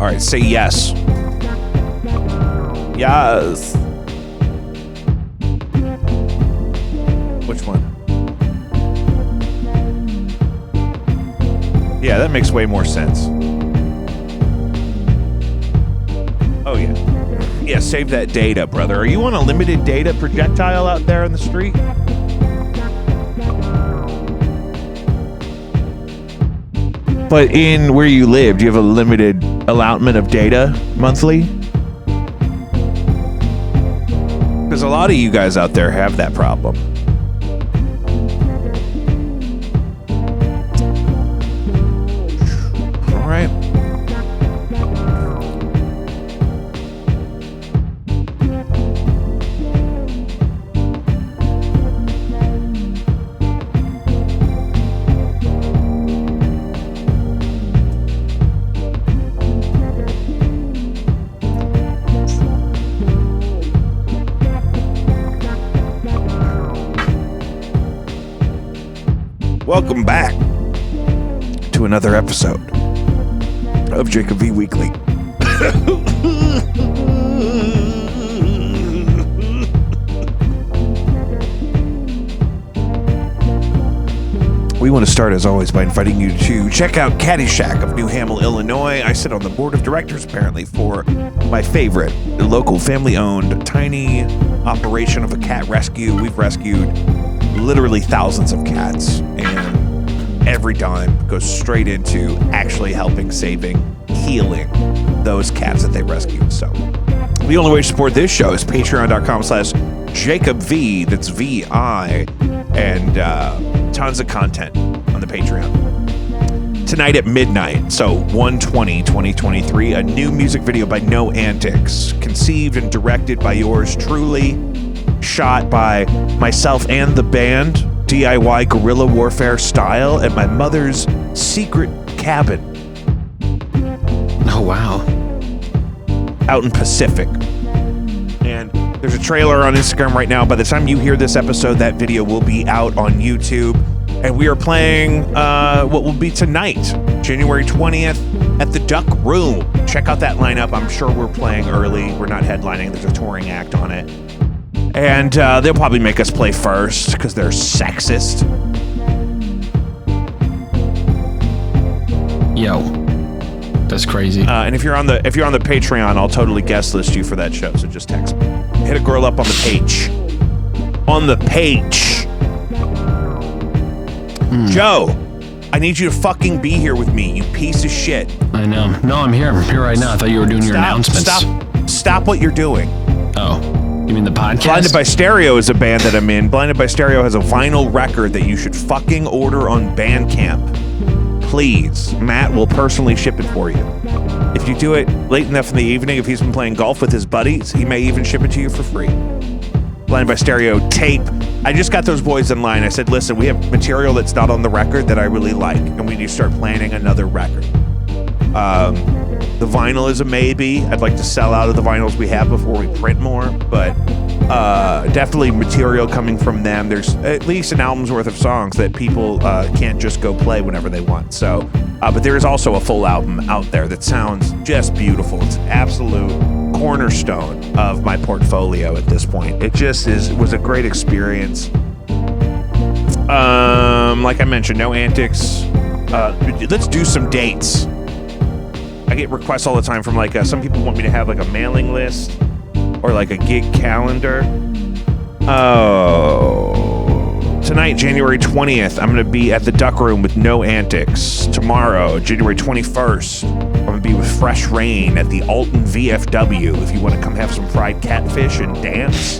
All right, say yes. Yes. Which one? Yeah, that makes way more sense. Oh, yeah. Yeah, save that data, brother. Are you on a limited data projectile out there in the street? But in where you live, do you have a limited allotment of data monthly? Because a lot of you guys out there have that problem. All right. Welcome back to another episode of Jacob V Weekly. We want to start, as always, by inviting you to check out Caddyshack of New Hamel, Illinois. I sit on the board of directors, apparently, for my favorite local family-owned tiny operation of a cat rescue. We've rescued literally thousands of cats, and every dime goes straight into actually helping, saving, healing those cats that they rescued. So the only way to support this show is patreon.com/JacobV, that's V-I, and tons of content on the Patreon. Tonight at midnight, so 1/20/2023, a new music video by No Antics, conceived and directed by yours truly, shot by myself and the band, DIY guerrilla warfare style, at my mother's secret cabin. Oh, wow. Out in Pacific. And there's a trailer on Instagram right now. By the time you hear this episode, that video will be out on YouTube. And we are playing what will be tonight, January 20th, at the Duck Room. Check out that lineup. I'm sure we're playing early. We're not headlining. There's a touring act on it. And they'll probably make us play first because they're sexist. Yo, that's crazy. And if you're on the Patreon, I'll totally guest list you for that show. So just text me. Hit a girl up on the page. On the page. Joe, I need you to fucking be here with me, you piece of shit. I know. No, I'm here. I'm here right now. I thought you were doing your announcements. Stop what you're doing. Oh. You mean the podcast? Blinded by Stereo is a band that I'm in. Blinded by Stereo has a vinyl record that you should fucking order on Bandcamp. Please. Matt will personally ship it for you. If you do it late enough in the evening, if he's been playing golf with his buddies, he may even ship it to you for free. Blinded by Stereo tape. I just got those boys in line. I said, listen, we have material that's not on the record that I really like, and we need to start planning another record. The vinyl is a maybe. I'd like to sell out of the vinyls we have before we print more, but definitely material coming from them. There's at least an album's worth of songs that people can't just go play whenever they want. So, but there is also a full album out there that sounds just beautiful. It's an absolute cornerstone of my portfolio at this point. It just was a great experience. Like I mentioned, No Antics. Let's do some dates. I get requests all the time from some people want me to have a mailing list or a gig calendar. Oh, tonight, January 20th, I'm going to be at the Duck Room with No Antics. Tomorrow, January 21st, I'm going to be with Fresh Rain at the Alton VFW if you want to come have some fried catfish and dance.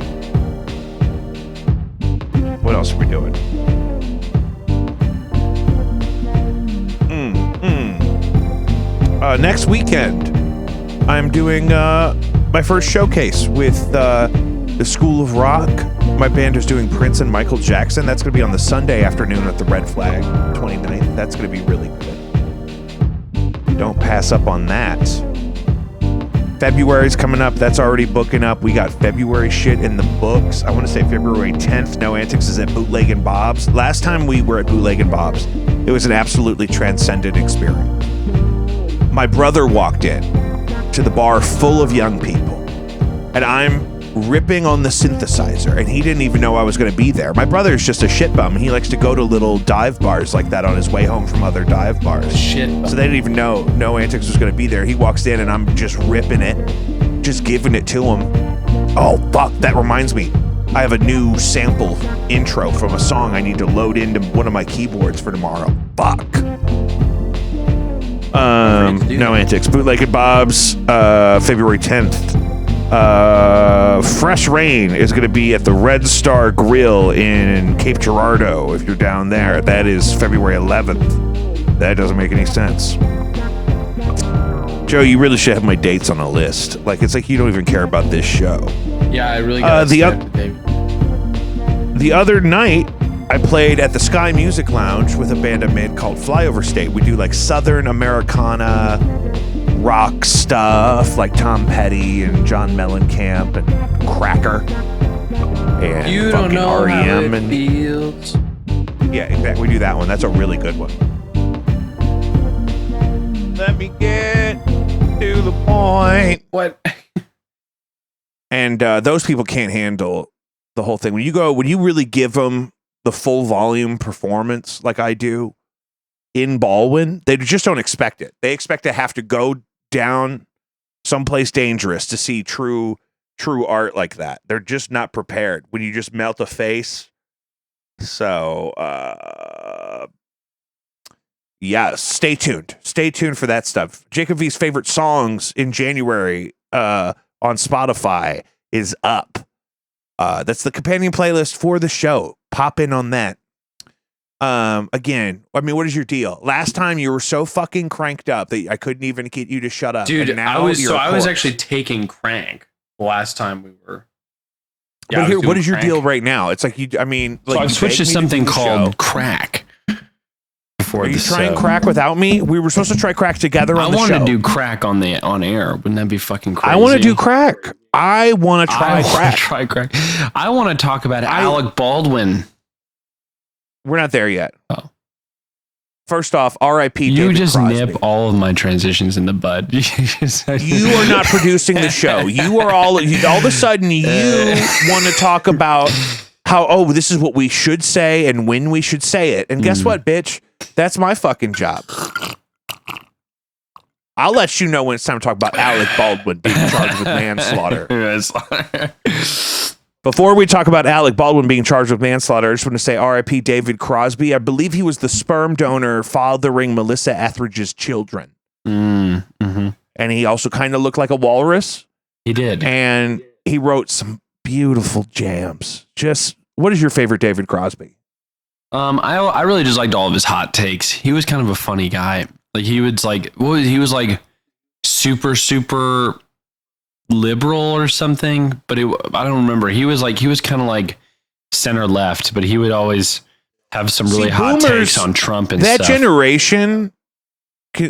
What else are we doing? Next weekend, I'm doing my first showcase with the School of Rock. My band is doing Prince and Michael Jackson. That's going to be on the Sunday afternoon at the Red Flag, 29th. That's going to be really good. Don't pass up on that. February's coming up. That's already booking up. We got February shit in the books. I want to say February 10th, No Antics is at Bootleg and Bob's. Last time we were at Bootleg and Bob's, it was an absolutely transcendent experience. My brother walked in to the bar full of young people, and I'm ripping on the synthesizer, and he didn't even know I was going to be there. My brother's just a shit bum. He likes to go to little dive bars like that on his way home from other dive bars. Shit. So they didn't even know No Antics was going to be there. He walks in, and I'm just ripping it, just giving it to him. Oh, fuck, that reminds me. I have a new sample intro from a song I need to load into one of my keyboards for tomorrow. Fuck. No Antics. Bootleg and Bob's, February 10th. Fresh Rain is going to be at the Red Star Grill in Cape Girardeau if you're down there. That is February 11th. That doesn't make any sense. Joe, you really should have my dates on a list. Like, it's like you don't even care about this show. Yeah, I really got the other night, I played at the Sky Music Lounge with a band I'm in called Flyover State. We do like Southern Americana rock stuff, like Tom Petty and John Mellencamp and Cracker and You fucking don't know REM how it feels. Yeah, exactly. We do that one. That's a really good one. Let me get to the point. What? And those people can't handle the whole thing. When you really give them the full volume performance like I do in Baldwin, they just don't expect it. They expect to have to go down someplace dangerous to see true art like that. They're just not prepared when you just melt a face. So, yeah, stay tuned. Stay tuned for that stuff. Jacob V's favorite songs in January on Spotify is up. That's the companion playlist for the show. Pop in on that. Again, I mean, what is your deal? Last time you were so fucking cranked up that I couldn't even get you to shut up. Dude, and now I was actually taking crank the last time we were. Yeah, but here, what is your deal right now? It's like like so I've switched to something called crack. Are you trying crack without me? We were supposed to try crack together on the show. I want to do crack on air. Wouldn't that be fucking crazy? I want to do crack. I want to try crack. Try crack. I want to talk about Alec Baldwin. We're not there yet. Oh. First off, R.I.P. You David just Crosby. nip all of my transitions in the bud. You are not producing the show. You are all of a sudden you want to talk about how, this is what we should say and when we should say it. And guess what, bitch? That's my fucking job. I'll let you know when it's time to talk about Alec Baldwin being charged with manslaughter. Before we talk about Alec Baldwin being charged with manslaughter, I just want to say R.I.P. David Crosby. I believe he was the sperm donor fathering Melissa Etheridge's children. Mm-hmm. And he also kind of looked like a walrus. He did. And he wrote some beautiful jams. What is your favorite David Crosby? I really just liked all of his hot takes. He was kind of a funny guy. Like he was like super, super liberal or something, but I don't remember. He was kind of like center left, but he would always have some really hot takes on Trump and that stuff. Generation,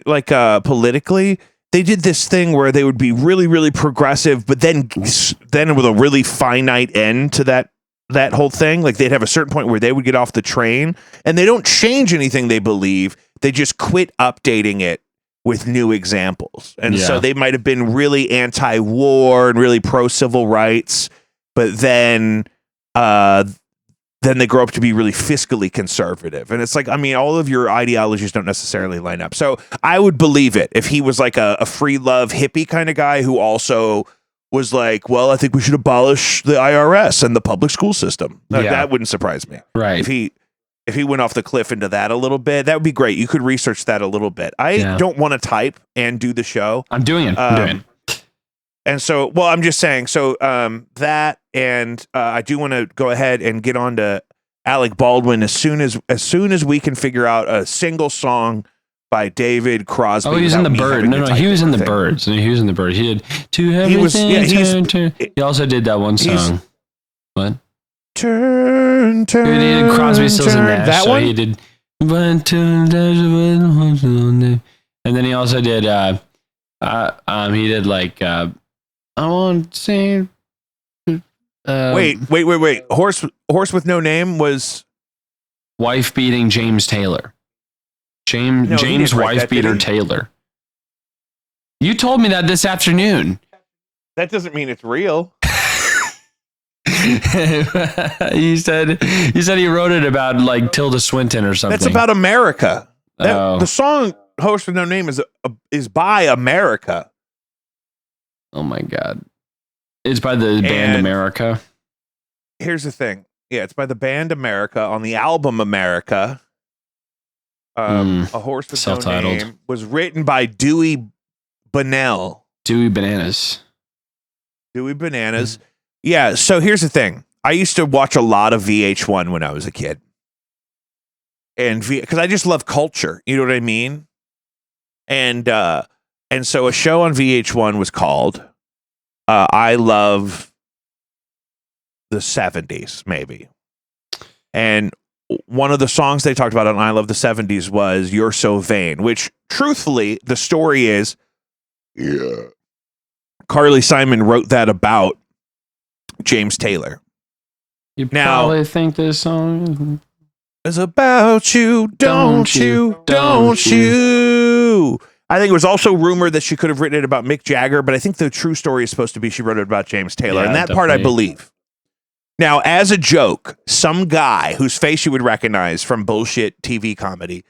like politically, they did this thing where they would be really, really progressive, but then with a really finite end to that whole thing. Like they'd have a certain point where they would get off the train, and they don't change anything they believe. They just quit updating it with new examples. And so they might have been really anti-war and really pro-civil rights, but then they grow up to be really fiscally conservative. And it's like, all of your ideologies don't necessarily line up. So I would believe it if he was like a free love hippie kind of guy who also was like, well, I think we should abolish the IRS and the public school system. That wouldn't surprise me. Right. If he went off the cliff into that a little bit, that would be great. You could research that a little bit. I don't want to type and do the show. I'm doing it. And so, well, I'm just saying, so that, and I do want to go ahead and get on to Alec Baldwin as soon as we can figure out a single song by David Crosby. Oh, he was in the Bird. No, he was in the Birds. He was in the Bird. He did He also did that one song. What? Turn. He did Crosby, Stills, and Nash. That so one? He did. And then he also did. He did like. I want to say. Wait. Horse with No Name was. Wife beating James Taylor. James wife beater Taylor. You told me that this afternoon. That doesn't mean it's real. you said he wrote it about like Tilda Swinton or something. That's about America. Oh. The song "Horse with No Name" is by America. Oh my God! It's by the band America. Here's the thing. Yeah, it's by the band America on the album America. A Horse with No Name was written by Dewey Bunnell. Dewey Bananas. Yeah, so here's the thing. I used to watch a lot of VH1 when I was a kid. And because I just love culture, you know what I mean? And so a show on VH1 was called I Love the 70s, maybe. And one of the songs they talked about on I Love the 70s was You're So Vain, which truthfully, the story is Carly Simon wrote that about James Taylor. You probably think this song is about you, don't you? I think it was also rumored that she could have written it about Mick Jagger, but I think the true story is supposed to be she wrote it about James Taylor, and that part I believe. Now, as a joke, some guy whose face you would recognize from bullshit TV comedy,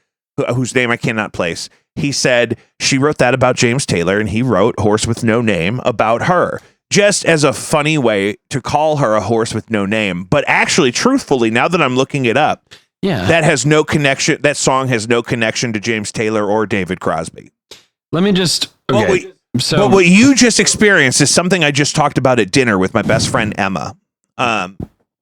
whose name I cannot place, he said she wrote that about James Taylor, and he wrote Horse with No Name about her. Just as a funny way to call her a horse with no name. But actually, truthfully, now that I'm looking it up, that has no connection. That song has no connection to James Taylor or David Crosby. Let me just... Okay. What you just experienced is something I just talked about at dinner with my best friend, Emma. I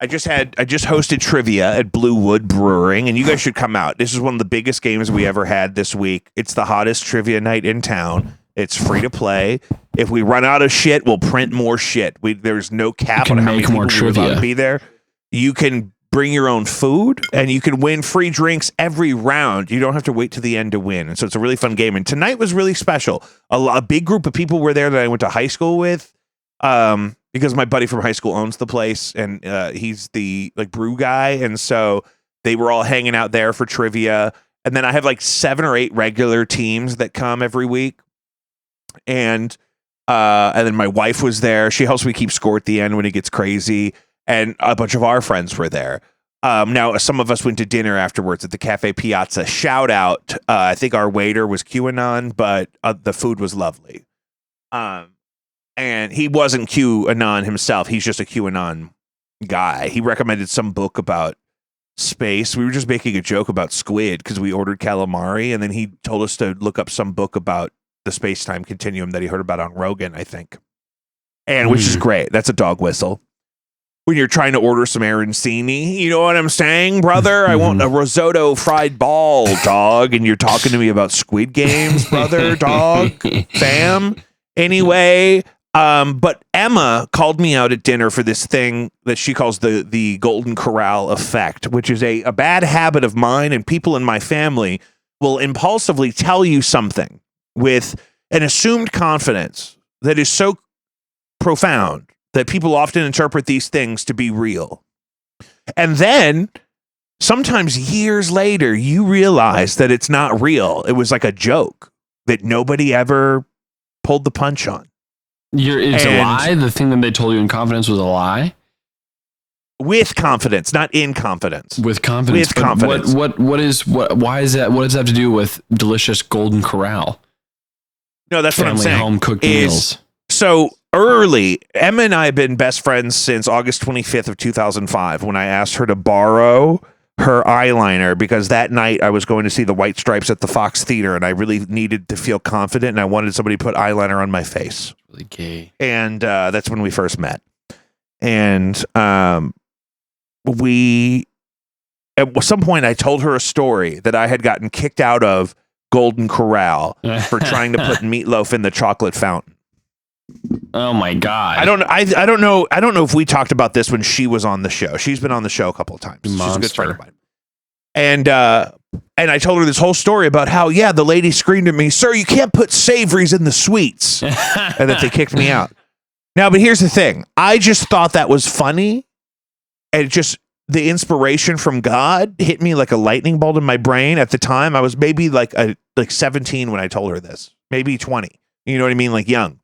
just hosted trivia at Blue Wood Brewing, and you guys should come out. This is one of the biggest games we ever had this week. It's the hottest trivia night in town. It's free to play. If we run out of shit, we'll print more shit. There's no cap on how many people we want to be there. You can bring your own food, and you can win free drinks every round. You don't have to wait to the end to win. And so it's a really fun game. And tonight was really special. A big group of people were there that I went to high school with, because my buddy from high school owns the place, and he's the brew guy. And so they were all hanging out there for trivia. And then I have 7 or 8 regular teams that come every week. And then my wife was there. She helps me keep score at the end when it gets crazy. And a bunch of our friends were there. Now, some of us went to dinner afterwards at the Cafe Piazza. Shout out. I think our waiter was QAnon, but the food was lovely. And he wasn't QAnon himself. He's just a QAnon guy. He recommended some book about space. We were just making a joke about squid because we ordered calamari. And then he told us to look up some book about the space-time continuum that he heard about on Rogan, I think. And which is great. That's a dog whistle. When you're trying to order some arancini, you know what I'm saying, brother? I want a risotto fried ball, dog. And you're talking to me about Squid Games, brother, dog, fam. Anyway, but Emma called me out at dinner for this thing that she calls the Golden Corral effect, which is a bad habit of mine, and people in my family will impulsively tell you something with an assumed confidence that is so profound that people often interpret these things to be real. And then sometimes years later, you realize that it's not real. It was like a joke that nobody ever pulled the punch on. It's a lie? The thing that they told you in confidence was a lie? With confidence, not in confidence. With confidence. With confidence. Why is that? What does that have to do with delicious Golden Corral? No, that's what I'm saying. Home cooked meals. So early, Emma and I have been best friends since August 25th of 2005 when I asked her to borrow her eyeliner because that night I was going to see the White Stripes at the Fox Theater and I really needed to feel confident and I wanted somebody to put eyeliner on my face. Really gay. And that's when we first met. And at some point I told her a story that I had gotten kicked out of Golden Corral for trying to put meatloaf in the chocolate fountain. Oh my God. I don't know if we talked about this when she was on the show. She's been on the show a couple of times. Monster. She's a good friend of mine. And I told her this whole story about how, the lady screamed at me, "Sir, you can't put savories in the sweets." And that they kicked me out. Now, but here's the thing. I just thought that was funny. And just the inspiration from God hit me like a lightning bolt in my brain. At the time, I was maybe like 17 when I told her this, maybe 20. You know what I mean? Like young.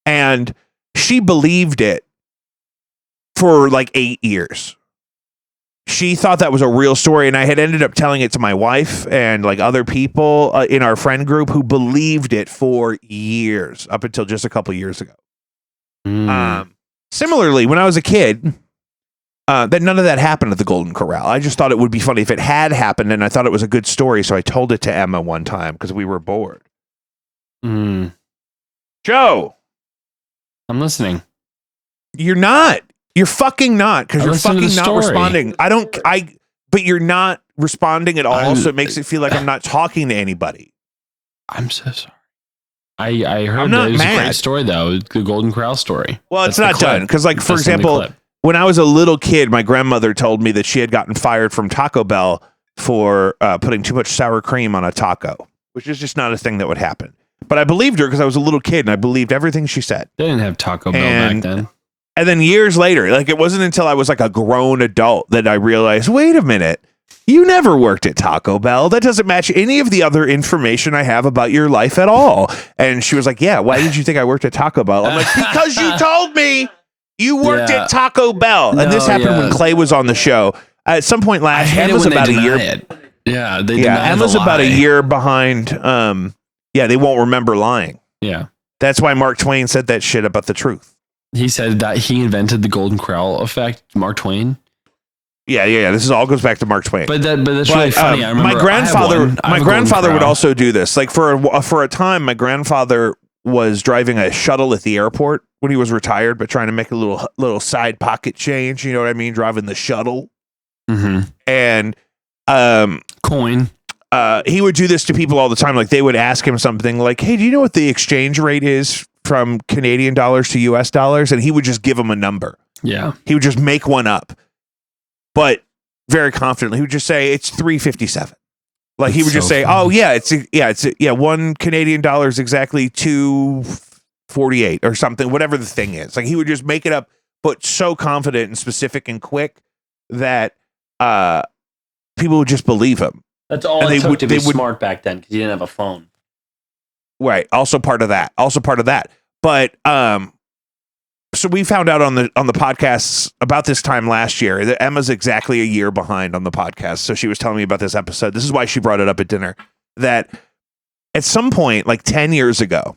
And she believed it for like 8 years. She thought that was a real story, and I had ended up telling it to my wife and like other people in our friend group who believed it for years, up until just a couple years ago. Similarly, when I was a kid, that none of that happened at the Golden Corral. I just thought it would be funny if it had happened, and I thought it was a good story, so I told it to Emma one time because we were bored. Joe, I'm listening. you're not. You're fucking not, because I you're listened to fucking the not story. responding. But you're not responding at all, so it makes it feel like I'm not talking to anybody. I'm so sorry. I heard I'm that not it was a mad. great story, though. The Golden Corral story. Well, it's That's not the clip. done, because, like, for That's the example, clip. when I was a little kid, my grandmother told me that she had gotten fired from Taco Bell for putting too much sour cream on a taco, which is just not a thing that would happen. But I believed her because I was a little kid, and I believed everything she said. They didn't have Taco Bell And- back then. And then years later, like, it wasn't until I was like a grown adult that I realized, wait a minute, you never worked at Taco Bell. That doesn't match any of the other information I have about your life at all. And she was like, yeah, why did you think I worked at Taco Bell? I'm like, because you told me you worked Yeah. at Taco Bell. And this No, happened when yeah. Clay was on the show. At some point I last year, hate it Emma's when they about a deny year. it. Yeah, they Yeah, deny Emma's the about a lie. year behind. Yeah, they won't remember lying. Yeah. That's why Mark Twain said that shit about the truth. He said that he invented the Golden Corral effect, Mark Twain. Yeah. This all goes back to Mark Twain. But that's really funny. I remember my grandfather. I have one. I have My a grandfather Golden would Corral. also do this. Like for a time, my grandfather was driving a shuttle at the airport when he was retired, but trying to make a little side pocket change. You know what I mean? Driving the shuttle, and Coin. he would do this to people all the time. Like they would ask him something like, "Hey, do you know what the exchange rate is from Canadian dollars to US dollars?" And he would just give them a number. Yeah. He would just make one up, but very confidently. He would just say it's 357. Like he That's would just so say, funny. "Oh yeah, it's one Canadian dollar is exactly 2.48 or something, whatever the thing is." Like he would just make it up, but so confident and specific and quick that people would just believe him. That's all And it they took would- to be they would- smart back then because you didn't have a phone. Right. Also part of that. But so we found out on the podcasts about this time last year that Emma's exactly a year behind on the podcast. So she was telling me about this episode. This is why she brought it up at dinner, that at some point, like 10 years ago,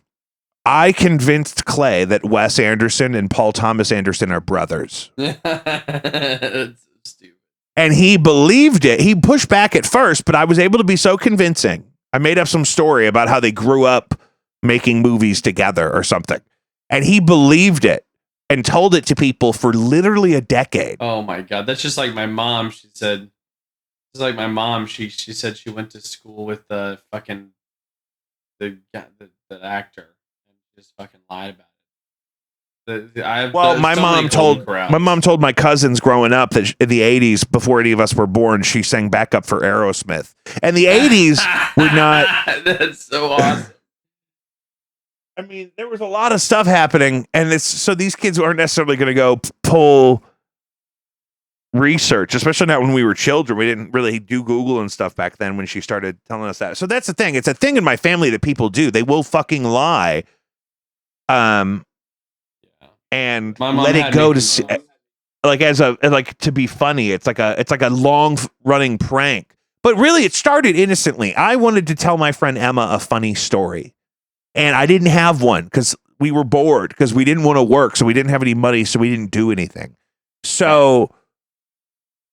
I convinced Clay that Wes Anderson and Paul Thomas Anderson are brothers. That's so stupid. And he believed it. He pushed back at first, but I was able to be so convincing. I made up some story about how they grew up making movies together or something. And he believed it and told it to people for literally a decade. Oh my god, that's just like my mom. She said, "It's like my mom. She said she went to school with the fucking the actor and just fucking lied about it." My mom told my cousins growing up that in the 80s, before any of us were born, she sang backup for Aerosmith. And the 80s were not. That's so awesome. I mean, there was a lot of stuff happening, and so these kids aren't necessarily going to go pull research, especially not when we were children. We didn't really do Google and stuff back then when she started telling us that. So that's the thing. It's a thing in my family that people do. They will fucking lie, and My mom let it had go me to do see, that. like to be funny. It's like a long running prank. But really, it started innocently. I wanted to tell my friend Emma a funny story. And I didn't have one because we were bored, because we didn't want to work. So we didn't have any money. So we didn't do anything. So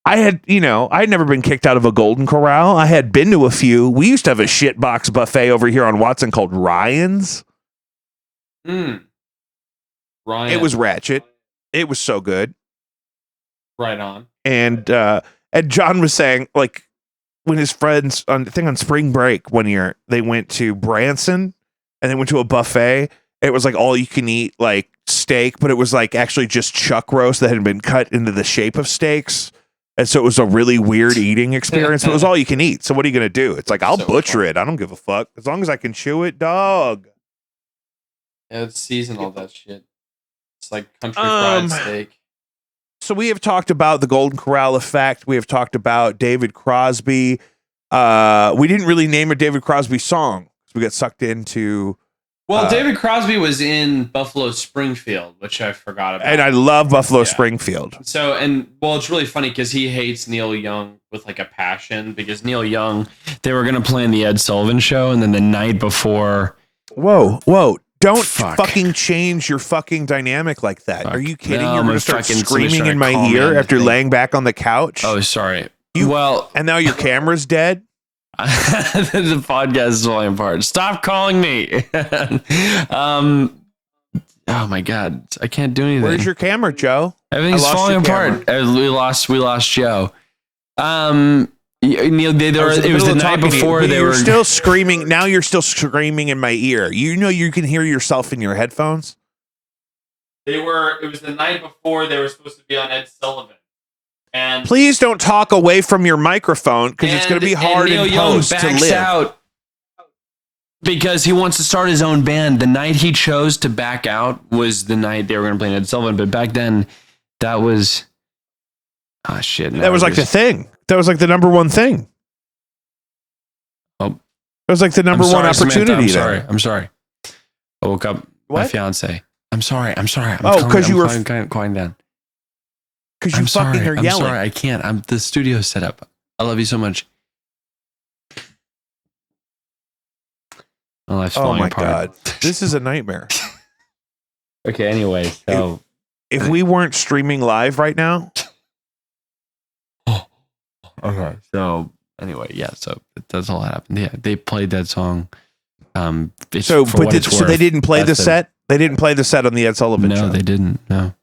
I had never been kicked out of a Golden Corral. I had been to a few. We used to have a shitbox buffet over here on Watson called Ryan's. Ryan. It was ratchet. It was so good. right on. And John was saying, like, when his friends on spring break one year, they went to Branson and they went to a buffet. It was like all you can eat, like steak, but it was like actually just chuck roast that had been cut into the shape of steaks. And so it was a really weird eating experience. But it was all you can eat. So what are you going to do? It's like, I'll So butcher funny. it. I don't give a fuck. As long as I can chew it, dog. Yeah, it's seasonal, that shit. It's like country Um, fried steak. So we have talked about the Golden Corral effect. We have talked about David Crosby. We didn't really name a David Crosby song because we got sucked into Well, David Crosby was in Buffalo Springfield, which I forgot about. And I love Buffalo Springfield. So, it's really funny because he hates Neil Young with like a passion, because Neil Young, they were going to play in the Ed Sullivan Show, and then the night before. Whoa. Don't fucking change your fucking dynamic like that. Are you kidding? No, You're going to start screaming in my ear after laying back on the couch? Oh, sorry. And now your camera's dead? The podcast is falling apart. Stop calling me. Oh my God, I can't do anything. Where's your camera, Joe? Everything's falling apart. We lost Joe. Neil, it was the night before they were still screaming. Now you're still screaming in my ear. You know you can hear yourself in your headphones. It was the night before they were supposed to be on Ed Sullivan. And please don't talk away from your microphone, because it's going to be hard in post to live. Out because he wants to start his own band. The night he chose to back out was the night they were going to play Ed Sullivan. But back then, that was shit. That was like the thing. That was like the number one thing. Oh, it was like the number one opportunity. Samantha, I'm sorry. I woke up my fiance. I'm sorry. Because you were calling down. Because you fucking are yelling. I'm sorry, I can't. The studio set up. I love you so much. My life's falling apart. God. This is a nightmare. Okay, anyway. So if we weren't streaming live right now. Okay. So anyway, so that's all that happened. Yeah, they played that song. So they didn't play the set? They didn't play the set on the Ed Sullivan show? No, they didn't. No.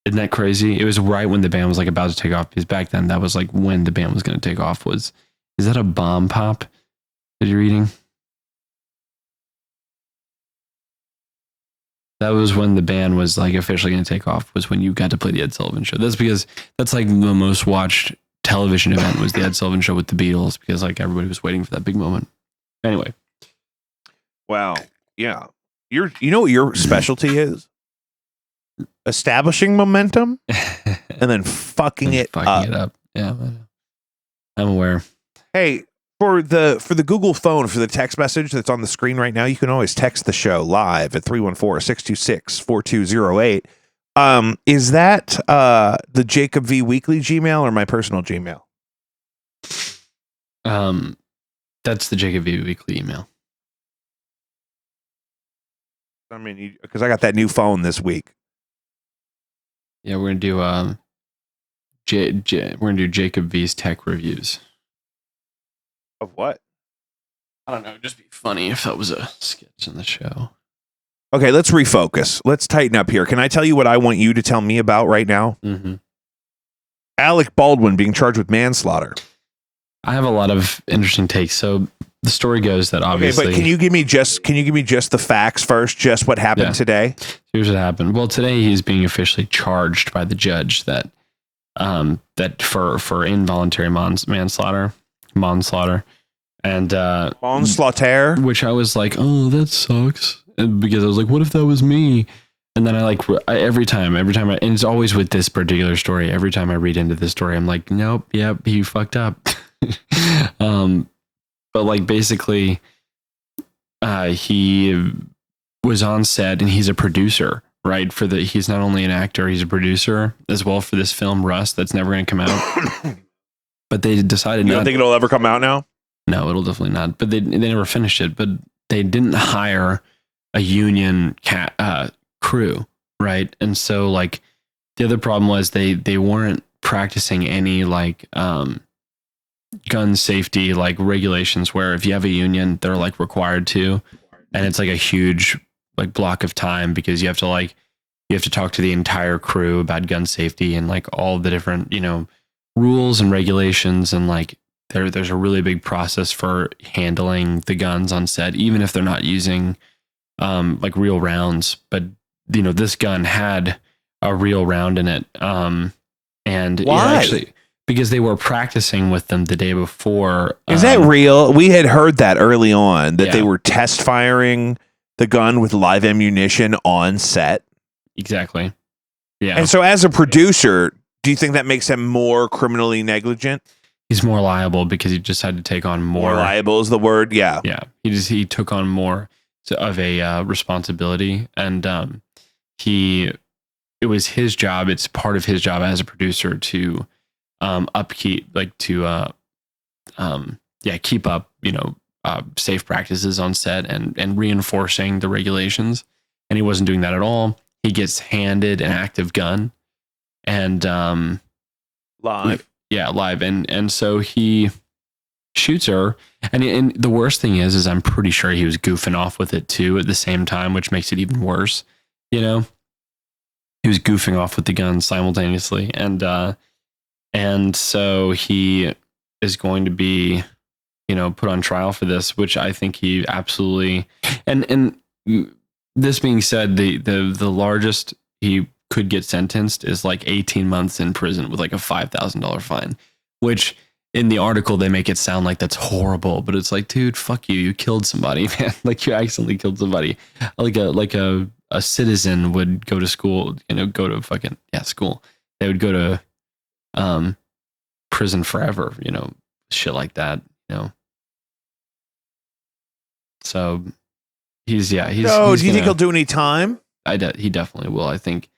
Isn't that crazy? It was right when the band was like about to take off. Because back then, that was like when the band was going to take off. Is that a bomb pop that you're eating? That was when the band was like officially going to take off. Was when you got to play the Ed Sullivan Show. That's because that's like the most watched television event was the Ed Sullivan Show with the Beatles, because like everybody was waiting for that big moment. Anyway. Wow. Yeah. You know what your specialty is? Establishing momentum and then fucking it up. Yeah, I'm aware. Hey, for the Google phone, for the text message that's on the screen right now, you can always text the show live at 314-626-4208. Is that the Jacob V Weekly Gmail or my personal Gmail? That's the Jacob V Weekly email. I mean, because I got that new phone this week. Yeah, we're gonna do we're gonna do Jacob V's tech reviews. Of what? I don't know. It'd just be funny if that was a sketch in the show. Okay, let's refocus. Let's tighten up here. Can I tell you what I want you to tell me about right now? Mm-hmm. Alec Baldwin being charged with manslaughter. I have a lot of interesting takes. So the story goes that obviously. Okay, but can you give me just the facts first? Just what happened today? Here's what happened. Well, today he's being officially charged by the judge that for involuntary manslaughter, and manslaughter, which I was like, oh, that sucks, because I was like, what if that was me? And then every time, and it's always with this particular story. Every time I read into this story, I'm like, nope, yep, he fucked up. But like basically, he was on set and he's a producer, right? He's not only an actor, he's a producer as well for this film Rust that's never going to come out. But they decided You don't think it'll ever come out now? No, it'll definitely not. But they never finished it. But they didn't hire a union crew, right? And so like the other problem was they weren't practicing any like gun safety like regulations, where if you have a union, they're like required to, and it's like a huge like block of time, because you have to talk to the entire crew about gun safety and like all the different, rules and regulations, and like there's a really big process for handling the guns on set, even if they're not using like real rounds. But this gun had a real round in it, and why? Actually, because they were practicing with them the day before. Is that real? We had heard that early on, that they were test firing the gun with live ammunition on set. Exactly. Yeah. And so as a producer, do you think that makes him more criminally negligent? He's more liable because he just had to take on more. More liable is the word. Yeah. Yeah. He took on more. of a responsibility, and it was his job. It's part of his job as a producer to upkeep, like to keep up, safe practices on set and reinforcing the regulations. And he wasn't doing that at all. He gets handed an active gun, and Live. live, and so he shoots her. And the worst thing is I'm pretty sure he was goofing off with it too at the same time, which makes it even worse. He was goofing off with the gun simultaneously, and so he is going to be, put on trial for this, which I think he absolutely. And this being said, the largest he could get sentenced is like 18 months in prison with like a $5,000 fine, which in the article they make it sound like that's horrible, but it's like, dude, fuck you, you killed somebody, man. Like you accidentally killed somebody. Like a citizen would go to school, go to fucking school. They would go to prison forever, shit like that, So he's. So, do you think he'll do any time? He definitely will. I think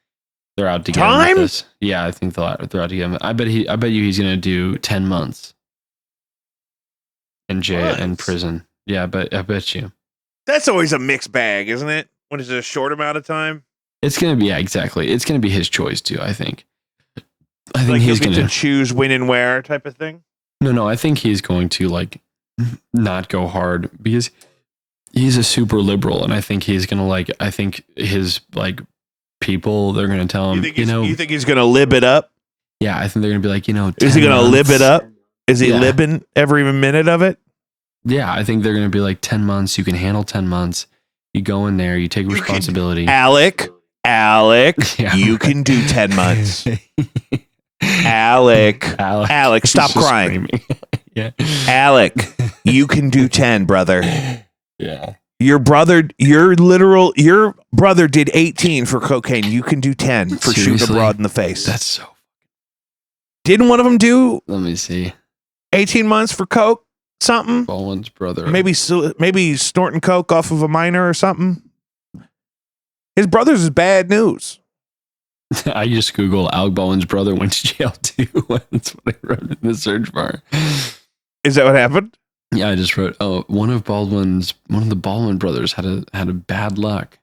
they're out to get him Time? with this. Yeah, I think they're out to get him. I bet you he's gonna do 10 months in jail in prison. Yeah, I bet you. That's always a mixed bag, isn't it? When it's a short amount of time. It's gonna be exactly. It's gonna be his choice too. I think Like he's he'll get gonna to choose when and where type of thing. No. I think he's going to like not go hard because he's a super liberal, and I think he's gonna I think his people, they're gonna tell him. You think he's gonna lib it up? Yeah, I think they're gonna be like, is he gonna lib it up? Is he libbing every minute of it? Yeah, I think they're gonna be like 10 months. You can handle 10 months. You go in there, you take responsibility. Alec, Yeah. you can do 10 months. Alec, stop crying. Yeah. Alec, you can do 10, brother. Yeah. Your brother did 18 for cocaine. You can do 10 for shooting a broad in the face. That's so. Didn't one of them do Let me see. 18 months for coke? Something? Baldwin's brother. Maybe snorting coke off of a minor or something. His brother's is bad news. I just Googled Alec Baldwin's brother went to jail too. That's what I wrote in the search bar. Is that what happened? Yeah, I just wrote, one of the Baldwin brothers had a bad luck.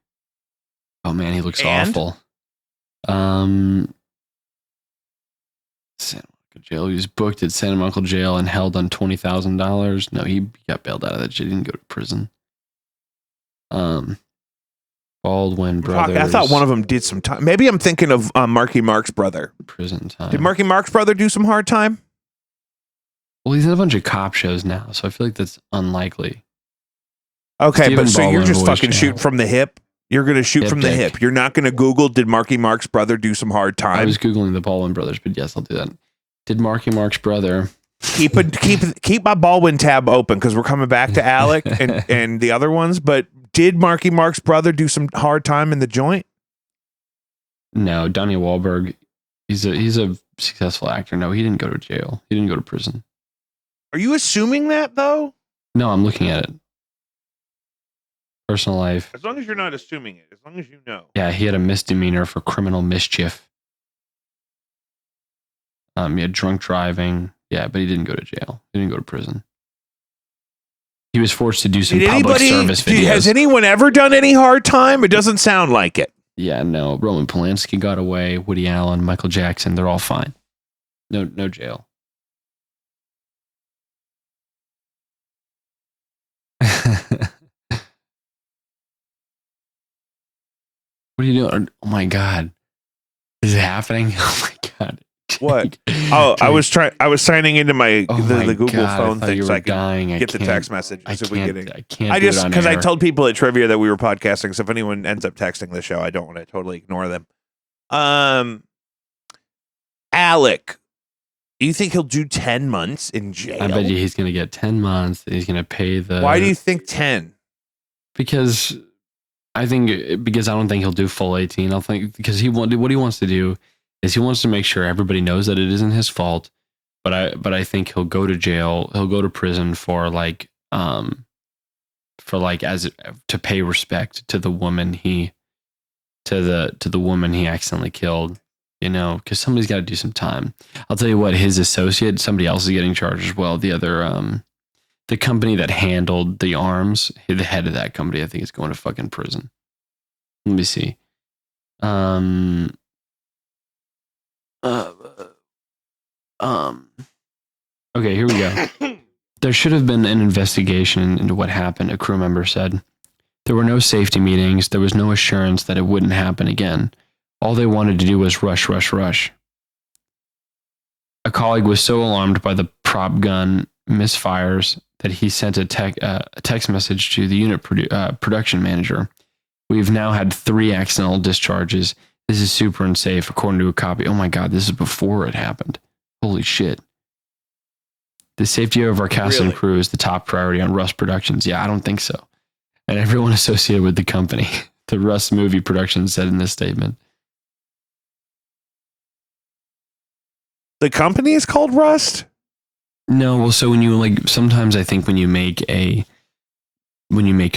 Oh man, he looks awful. Santa Monica Jail. He was booked at Santa Monica Jail and held on $20,000. No, he got bailed out of that shit. He didn't go to prison. Baldwin brothers. I thought one of them did some time. Maybe I'm thinking of Marky Mark's brother. Prison time. Did Marky Mark's brother do some hard time? Well, he's in a bunch of cop shows now, so I feel like that's unlikely. Okay, Stephen but so you're Baldwin just voiced fucking Al. shooting from the hip? You're going to shoot from the dick. hip. You're not going to Google, did Marky Mark's brother do some hard I time? was Googling the Baldwin brothers, but yes, I'll do that. Did Marky Mark's brother... Keep my Baldwin tab open because we're coming back to Alec and the other ones. But did Marky Mark's brother do some hard time in the joint? No, Donnie Wahlberg. He's a successful actor. No, he didn't go to jail. He didn't go to prison. Are you assuming that though? No, I'm looking at it. Personal life. As long as you're not assuming it, as long as you know. Yeah, he had a misdemeanor for criminal mischief. He had drunk driving. Yeah, but he didn't go to jail. He didn't go to prison. He was forced to do some public service videos. Has anyone ever done any hard time? It doesn't sound like it. Yeah, no. Roman Polanski got away. Woody Allen, Michael Jackson, they're all fine. No jail. What are you doing? Oh my God. Is it happening? Oh my God. What? Oh, I was signing into the Google God, phone thing so I could dying. get the text message. I So can't. I just because I told people at trivia that we were podcasting. So if anyone ends up texting the show, I don't want to totally ignore them. Alec, do you think he'll do 10 months in jail? I bet you he's going to get 10 months. He's going to pay the. Why do you think 10? Because I don't think he'll do full 18. I'll think because what he wants to do is he wants to make sure everybody knows that it isn't his fault. But I think he'll go to jail. He'll go to prison for for like as to pay respect to the woman he to the woman he accidentally killed. You know, because somebody's got to do some time. I'll tell you what, his associate, somebody else is getting charged as well. The other, the company that handled the arms, the head of that company, I think is going to fucking prison. Let me see. Okay, here we go. There should have been an investigation into what happened, a crew member said. There were no safety meetings. There was no assurance that it wouldn't happen again. All they wanted to do was rush. A colleague was so alarmed by the prop gun misfires that he sent a text message to the unit production manager. We've now had 3 accidental discharges. This is super unsafe, according to a copy. Oh my God, this is before it happened. Holy shit. The safety of our cast and crew is the top priority on Rust Productions. Yeah, I don't think so. And everyone associated with the company, the Rust movie production said in this statement. The company is called Rust? No, well, so when you like, sometimes I think when you make a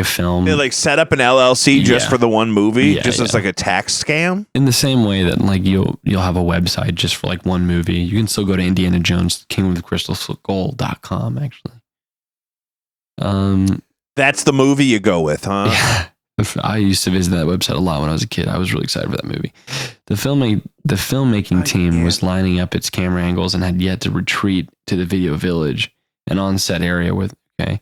film, They like set up an LLC just Yeah. for the one movie, Yeah, just as yeah. like a tax scam. in the same way that like you'll have a website just for like one movie, you can still go to Indiana Jones Kingdom of the Crystal Skull.com actually. That's the movie you go with, huh? Yeah. I used to visit that website a lot when I was a kid. I was really excited for that movie. The filmmaking team was lining up its camera angles and had yet to retreat to the video village, an on-set area with. Okay.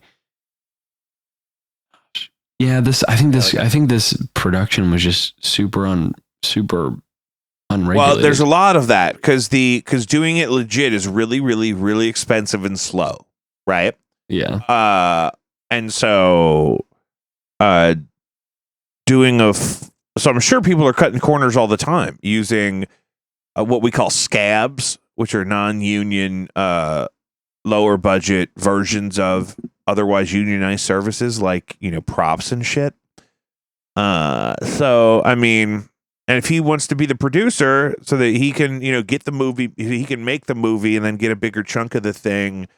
Yeah, I think this production was just super unregulated. Well, there's a lot of that because doing it legit is really, really, really expensive and slow, right? Yeah. And so, so I'm sure people are cutting corners all the time using what we call scabs, which are non-union, lower budget versions of otherwise unionized services, like, you know, props and shit. So I mean, and if he wants to be the producer so that he can, you know, get the movie, he can make the movie and then get a bigger chunk of the thing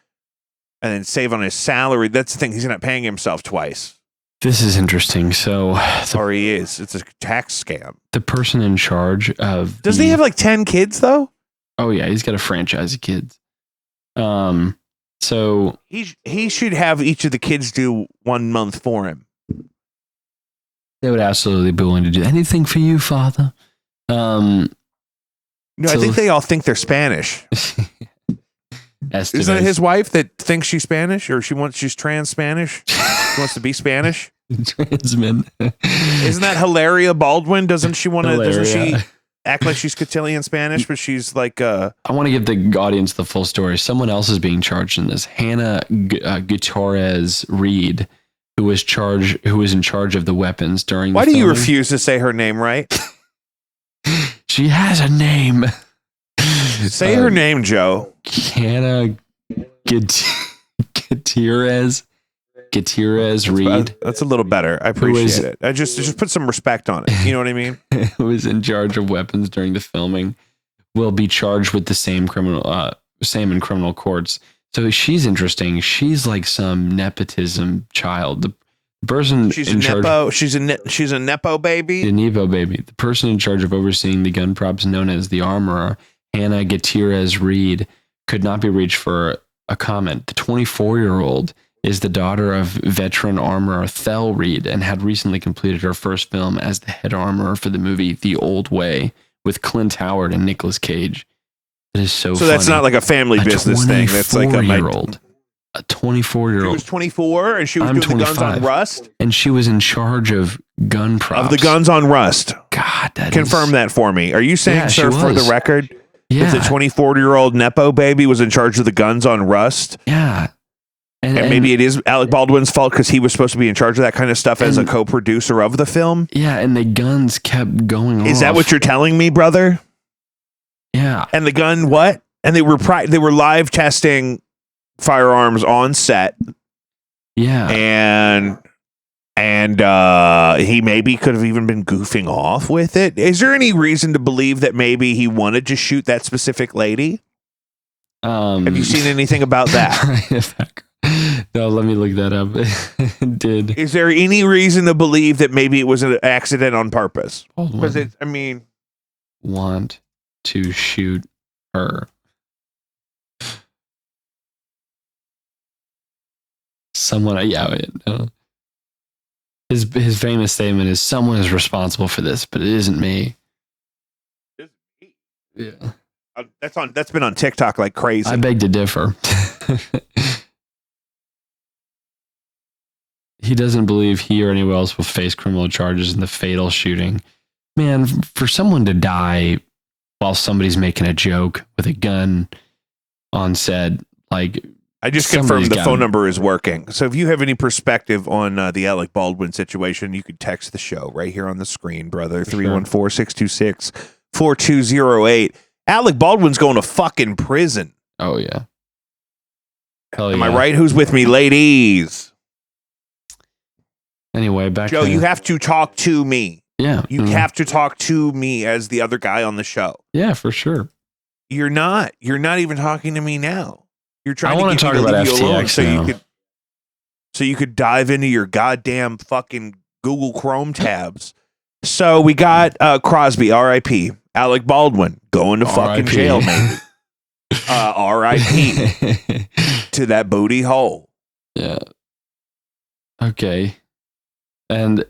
and then save on his salary. That's the thing. He's not paying himself twice. This is interesting. So Or he is. It's a tax scam. the person in charge of Doesn't he have like 10 kids though? Oh yeah, he's got a franchise of kids. So He should have each of the kids do 1 month for him. they would absolutely be willing to do anything for you, Father. No, I So- think they all think they're Spanish. Estevez. Isn't it his wife that thinks she's Spanish or she's trans Spanish? She wants to be Spanish. Transman. Isn't that Hilaria Baldwin? Doesn't she Hilaria. act like she's Cotillion Spanish, but she's like I want to give the audience the full story. Someone else is being charged in this. Hannah Gutierrez Reed, who was in charge of the weapons during. Why the do you filming. refuse to say her name right? She has a name. Say her name, Joe. Hannah Gutierrez Reed, That's a little better. I Who is- appreciate it. I just put some respect on it. You know what I mean? who was in charge of weapons during the filming, will be charged with the same in criminal courts. So she's interesting. She's like some nepotism child. The person She's a in charge. nepo. She's a nepo baby. The Nepo baby. The person in charge of overseeing the gun props, known as the armorer, Hannah Gutierrez Reed, could not be reached for a comment. The 24-year-old is the daughter of veteran armorer Thel Reed and had recently completed her first film as the head armorer for the movie The Old Way with Clint Howard and Nicolas Cage. That is so So funny. that's not like a family business thing. That's like a 24-year-old. A She 24-year-old. was 24 and she was I'm doing the guns 25. on Rust. And she was in charge of gun props. Of the guns on Rust. God, that Confirm is, that for me. Are you saying, Yeah, she sir, for the was. record, Yeah. that the 24-year-old nepo baby was in charge of the guns on Rust? Yeah. And maybe it is Alec Baldwin's fault because he was supposed to be in charge of that kind of stuff as a And- co-producer of the film. Yeah, and the guns kept going Is that off. what you're telling me, brother? Yeah. And the gun, what? And they were live testing firearms on set, Yeah. and he maybe could have even been goofing off with it. Is there any reason to believe that maybe he wanted to shoot that specific lady? Have you seen anything about that? No, let me look that up. It did. Is there any reason to believe that maybe it was an accident on purpose? Hold Because on. I mean, Want to shoot her. Someone, yeah, no. His famous statement is, "Someone is responsible for this, but it isn't me." Yeah, that's been on TikTok like crazy. I beg to differ. He doesn't believe he or anyone else will face criminal charges in the fatal shooting. Man, for someone to die while somebody's making a joke with a gun on set, like, I just somebody's confirmed the got phone him. number is working. So if you have any perspective on the Alec Baldwin situation, you could text the show right here on the screen, brother. For sure. 314-626-4208. Alec Baldwin's going to fucking prison. Oh yeah. Hell Am I yeah. right? Who's with me, ladies? Anyway, back Joe, to, you have to talk to me. yeah, You have to talk to me as the other guy on the show. yeah, for sure. You're not even talking to me now. You're trying I to wanna get me talk to about leave you alone FTX so you could dive into your goddamn fucking Google Chrome tabs. So we got Crosby, R.I.P. Alec Baldwin going to fucking R.I.P. jail, maybe. R.I.P. to that booty hole. Yeah. Okay. And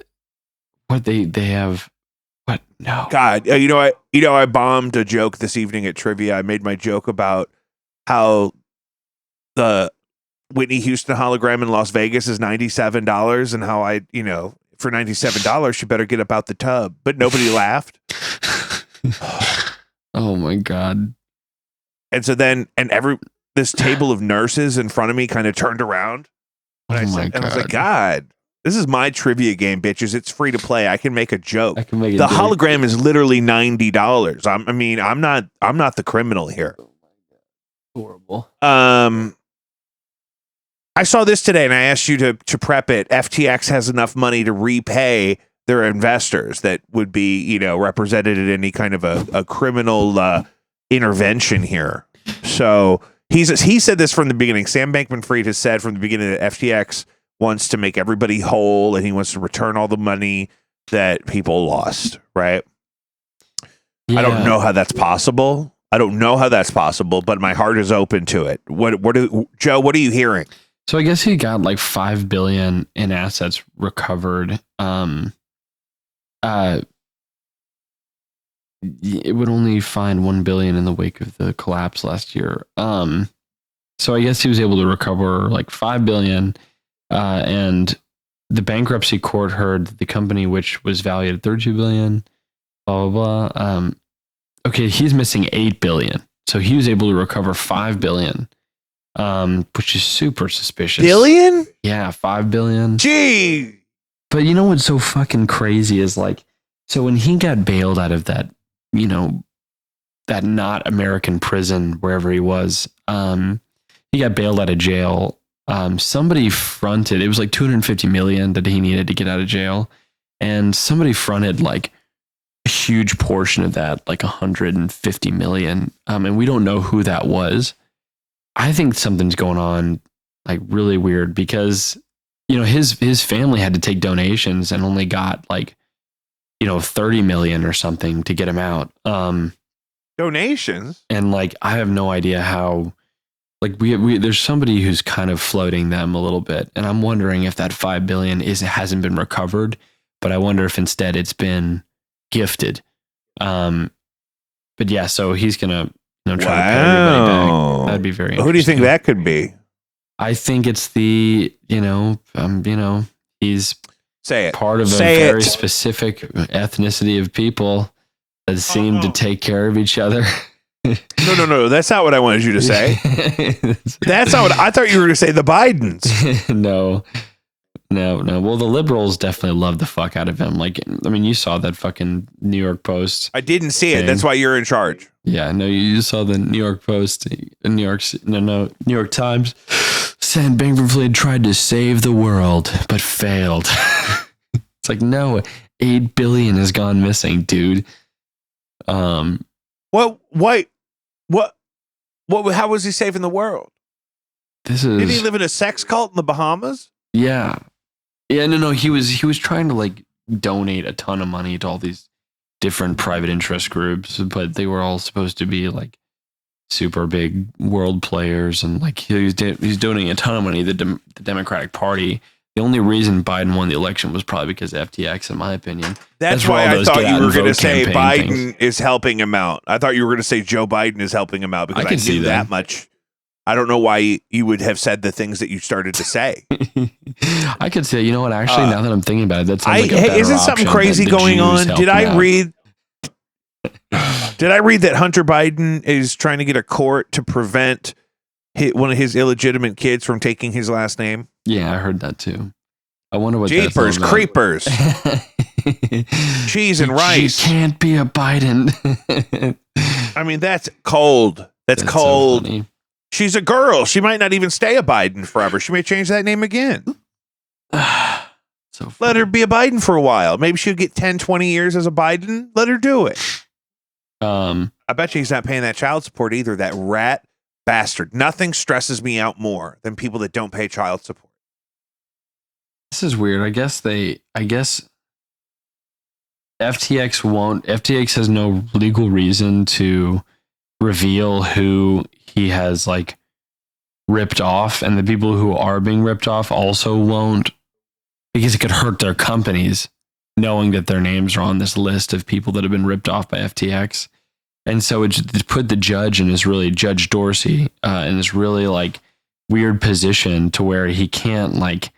what they have, what? No. God, I bombed a joke this evening at trivia. I made my joke about how the Whitney Houston hologram in Las Vegas is $97 and how for $97 you better get up out the tub. But nobody laughed. Oh my God. And so then this table of nurses in front of me kind of turned around. Oh And my I was like, God. God, this is my trivia game, bitches. It's free to play. I can make a joke. I can make it. The hologram is literally $90. I'm not the criminal here. Horrible. I saw this today and I asked you to prep it. FTX has enough money to repay their investors that would be, represented in any kind of a criminal intervention here. So he said this from the beginning. Sam Bankman-Fried has said from the beginning that FTX wants to make everybody whole and he wants to return all the money that people lost, right? Yeah. I don't know how that's possible. But my heart is open to it. Joe, what are you hearing? So I guess he got like $5 billion in assets recovered. It would only find $1 billion in the wake of the collapse last year. So I guess he was able to recover like $5 billion. And the bankruptcy court heard that the company, which was valued at $32 billion, blah blah blah. Okay, he's missing $8 billion, so he was able to recover $5 billion, which is super suspicious. Billion? Yeah, $5 billion. Gee. But you know what's so fucking crazy is like, so when he got bailed out of that, that not American prison wherever he was, he got bailed out of jail. Somebody fronted, it was like $250 million that he needed to get out of jail. And somebody fronted like a huge portion of that, like $150 million. And we don't know who that was. I think something's going on like really weird because, his family had to take donations and only got like, 30 million or something to get him out. Donations? And like, I have no idea how, like we there's somebody who's kind of floating them a little bit. And I'm wondering if that 5 billion hasn't been recovered, but I wonder if instead it's been gifted. But yeah, so he's going to try to pay everybody back. That'd be very interesting. Who do you think that could be? I think it's the, he's Say it. part of a Say very it. specific ethnicity of people that seem to take care of each other. No. That's not what I wanted you to say. That's not what I thought you were going to say. The Bidens. No. Well, the liberals definitely love the fuck out of him. Like, I mean, you saw that fucking New York Post. I didn't see it. Thing. That's why you're in charge. Yeah, no, you saw the New York Post, New York Times. Sam Bankman-Fried tried to save the world, but failed. It's like, no, 8 billion has gone missing, dude. What? How was he saving the world? This Did he is live in a sex cult in the Bahamas? yeah. No. He was trying to like donate a ton of money to all these different private interest groups, but they were all supposed to be like super big world players, and like he's donating a ton of money to the Democratic Party. The only reason Biden won the election was probably because of FTX, in my opinion. That's where why all I those thought get out you were and going to vote say campaign Biden things. is helping him out. I thought you were going to say Joe Biden is helping him out because I I can see knew that. that much. I don't know why you would have said the things that you started to say. I could say, you know what? Actually, now that I'm thinking about it, that sounds like a Hey, better isn't something option crazy than the going Jews on? Did helping I out. read? Did I read that Hunter Biden is trying to get a court to prevent one of his illegitimate kids from taking his last name? Yeah, I heard that too. I wonder what Jeepers, that's all about. creepers, cheese and rice. You can't be a Biden. I mean, that's cold. That's so cold. funny. She's a girl. She might not even stay a Biden forever. She may change that name again. So Let funny. her be a Biden for a while. Maybe she'll get 10, 20 years as a Biden. Let her do it. I bet you he's not paying that child support either. That rat bastard. Nothing stresses me out more than people that don't pay child support. This is weird. I guess FTX has no legal reason to reveal who he has like ripped off, and the people who are being ripped off also won't, because it could hurt their companies knowing that their names are on this list of people that have been ripped off by FTX. And so it put the judge in this really, Judge Dorsey, in this really like weird position to where he can't like,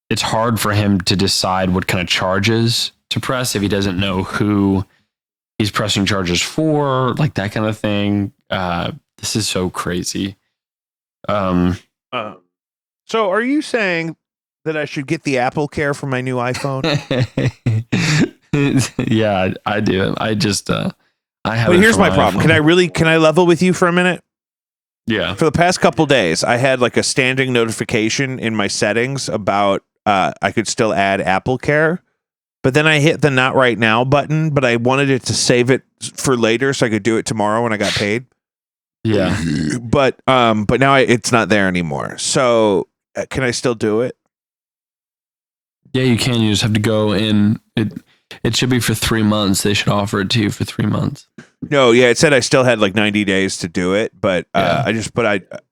it's hard for him to decide what kind of charges to press if he doesn't know who he's pressing charges for, like that kind of thing. This is so crazy. So are you saying that I should get the Apple Care for my new iPhone? Yeah, I do. I just, I have. But it here's for my problem. iPhone. Can I level with you for a minute? Yeah. For the past couple days, I had like a standing notification in my settings about I could still add Apple Care, but then I hit the not right now button, but I wanted it to save it for later so I could do it tomorrow when I got paid. Yeah. But now it's not there anymore. So can I still do it? Yeah, you can. You just have to go in. It should be for 3 months. They should offer it to you for 3 months. No, yeah, it said I still had like 90 days to do it, but Yeah.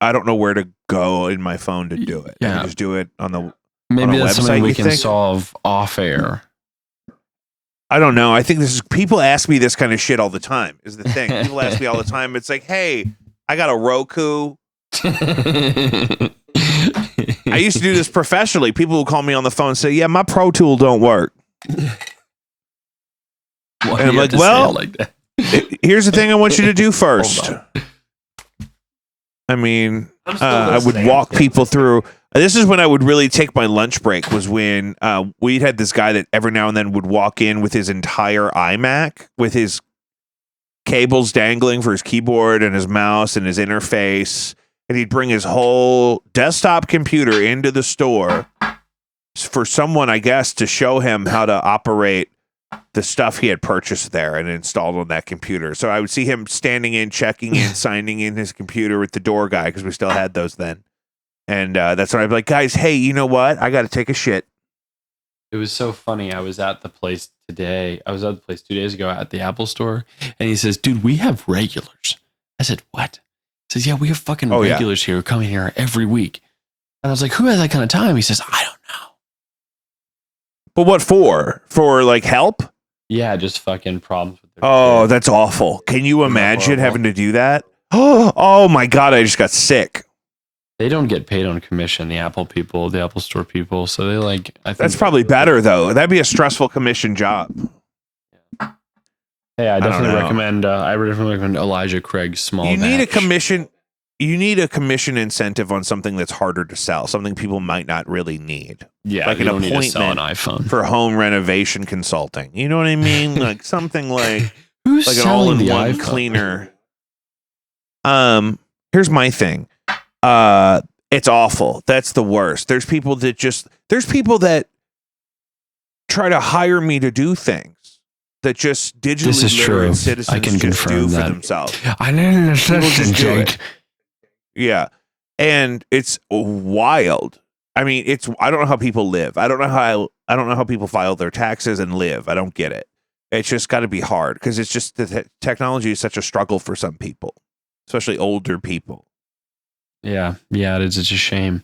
I don't know where to go in my phone to do it. I Yeah. can just do it on the. Maybe a that's website, something we you can think? solve off air. I don't know. I think this is people ask me this kind of shit all the time. Is the thing people ask me all the time? It's like, hey, I got a Roku. I used to do this professionally. People will call me on the phone and say, "Yeah, my Pro Tool don't work." Why And I'm do you have like, to say well, it like that? Here's the thing I want you to do first. Hold I mean, I'm still I would listening. walk people through. This is when I would really take my lunch break, was when we had this guy that every now and then would walk in with his entire iMac with his cables dangling for his keyboard and his mouse and his interface. And he'd bring his whole desktop computer into the store for someone, I guess, to show him how to operate the stuff he had purchased there and installed on that computer. So I would see him standing in, checking in, signing in his computer with the door guy, because we still had those then. And that's when I'd be like, guys, hey, you know what? I got to take a shit. It was so funny. I was at the place today. I was at the place 2 days ago at the Apple store, and he says, "Dude, we have regulars." I said, "What?" He says, "Yeah, we have fucking Oh, yeah. regulars here who come in here every week." And I was like, "Who has that kind of time?" He says, "I don't know." But what for? For like help? Yeah, just fucking problems with their Oh, kid. that's awful. Can you imagine horrible? having to do that? Oh my God, I just got sick. They don't get paid on commission, the Apple people, the Apple store people. So they like, I think That's probably better, though. That'd be a stressful commission job. Hey, I don't definitely know. recommend. I would definitely recommend Elijah Craig's Small. You need a Batch. commission. You need a commission incentive on something that's harder to sell, something people might not really need, Yeah, like you an don't need to sell an appointment iPhone. for home renovation consulting. You know what I mean? Like something like Who's an selling the all-in-one iPhone? cleaner. Here's my thing. It's awful. That's the worst. There's people that try to hire me to do things that just digitally This is literate true. citizens I can just confirm do that. for themselves. I need an People just assistant, do it. Jake. Yeah. And it's wild. I mean, I don't know how people live. I don't know how people file their taxes and live. I don't get it. It's just got to be hard because it's just the technology is such a struggle for some people, especially older people. Yeah, it is. It's a shame.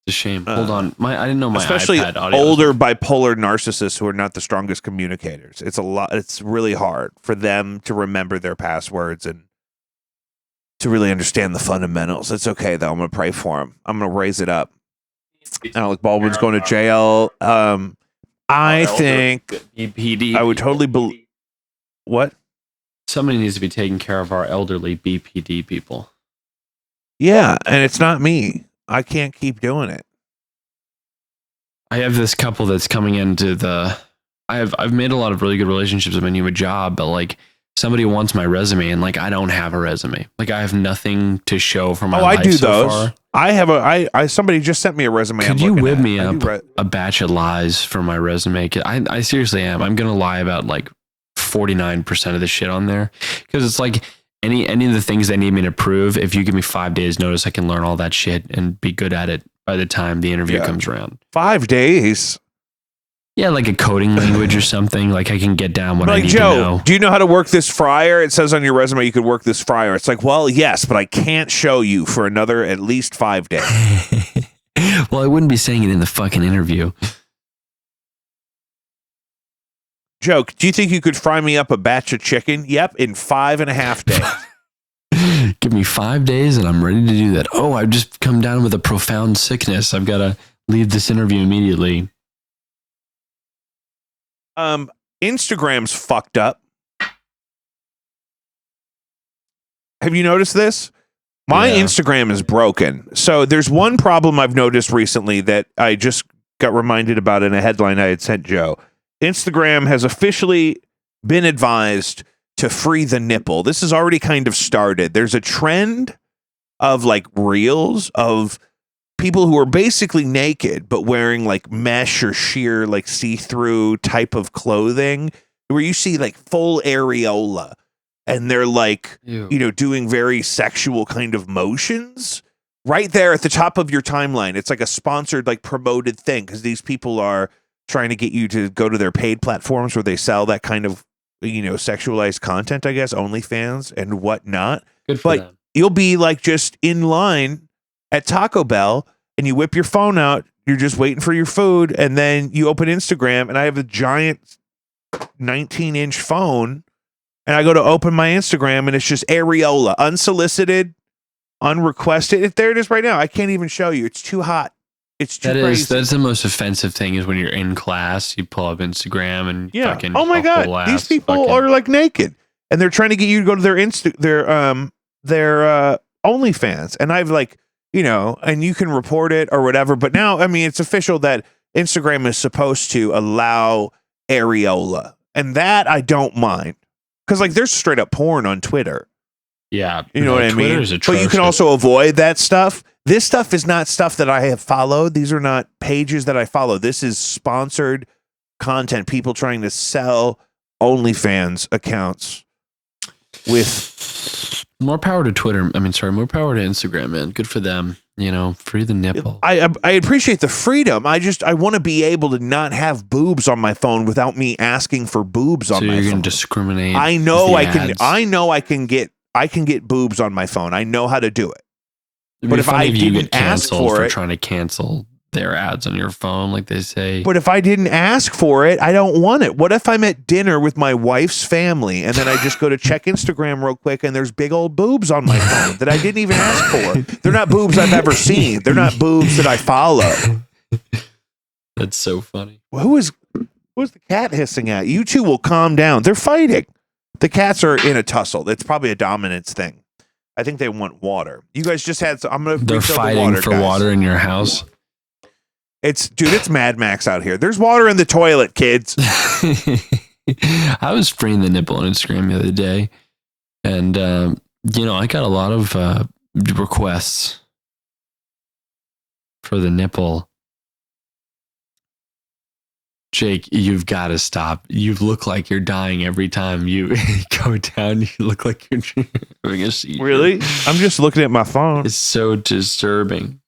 It's a shame. Hold on, I didn't know my especially iPad audio older bipolar narcissists who are not the strongest communicators. It's a lot. It's really hard for them to remember their passwords and to really understand the fundamentals. It's okay though. I'm gonna pray for him. I'm gonna raise it up. Alec Baldwin's going to jail. I think BPD. I would totally believe. What? Somebody needs to be taking care of our elderly BPD people. Yeah, and it's not me. I can't keep doing it. I have this couple that's coming into the. I've made a lot of really good relationships with my new job, but like somebody wants my resume, and like I don't have a resume. Like I have nothing to show for my life I do so those. far. I have somebody just sent me a resume. Could you whip me up a batch of lies for my resume? I seriously am. I'm gonna lie about like 49% of the shit on there because it's like any of the things they need me to prove. If you give me 5 days notice, I can learn all that shit and be good at it by the time the interview comes around. 5 days. Yeah, like a coding language or something. Like I can get down what I need Joe, to know. do you know how to work this fryer? It says on your resume you could work this fryer. It's like, well, yes, but I can't show you for another at least 5 days. Well, I wouldn't be saying it in the fucking interview. Joe, do you think you could fry me up a batch of chicken? Yep, in 5.5 days. Give me 5 days and I'm ready to do that. Oh, I've just come down with a profound sickness. I've got to leave this interview immediately. Instagram's fucked up. Have you noticed this? My Instagram is broken. So there's one problem I've noticed recently that I just got reminded about in a headline I had sent Joe. Instagram has officially been advised to free the nipple. This has already kind of started. There's a trend of like reels of people who are basically naked but wearing like mesh or sheer like see-through type of clothing where you see like full areola and they're like doing very sexual kind of motions right there at the top of your timeline. It's like a sponsored like promoted thing because these people are trying to get you to go to their paid platforms where they sell that kind of sexualized content, I guess, OnlyFans and whatnot. Good for them. You'll be like just in line at Taco Bell and you whip your phone out, you're just waiting for your food, and then you open Instagram, and I have a giant 19-inch phone, and I go to open my Instagram, and it's just areola, unsolicited, unrequested. There it is right now. I can't even show you. It's too hot. It's too crazy. That's the most offensive thing is when you're in class, you pull up Instagram and fucking oh my God, these people are like naked, and they're trying to get you to go to their OnlyFans, and I've like, and you can report it or whatever. But now, I mean, it's official that Instagram is supposed to allow areola. And that I don't mind. Because, like, there's straight up porn on Twitter. Yeah. You know what I mean? But you can also avoid that stuff. This stuff is not stuff that I have followed. These are not pages that I follow. This is sponsored content. People trying to sell OnlyFans accounts with... More power to Twitter. More power to Instagram, man. Good for them. Free the nipple. I appreciate the freedom. I want to be able to not have boobs on my phone without me asking for boobs on my phone. So you're going to discriminate. I know I can. I know I can get boobs on my phone. I know how to do it. But if I didn't ask for it, trying to cancel their ads on your phone, like they say. But if I didn't ask for it, I don't want it. What if I'm at dinner with my wife's family and then I just go to check Instagram real quick and there's big old boobs on my phone that I didn't even ask for? They're not boobs I've ever seen. They're not boobs that I follow. That's so funny. Well, who's the cat hissing at? You two will calm down. They're fighting. The cats are in a tussle. It's probably a dominance thing. I think they want water. You guys just had. They're fighting for water in your house. It's Mad Max out here. There's water in the toilet, kids. I was freeing the nipple on Instagram the other day, and I got a lot of requests for the nipple. Jake, you've got to stop. You look like you're dying every time you go down. You look like you're having a seizure. Really? I'm just looking at my phone. It's so disturbing.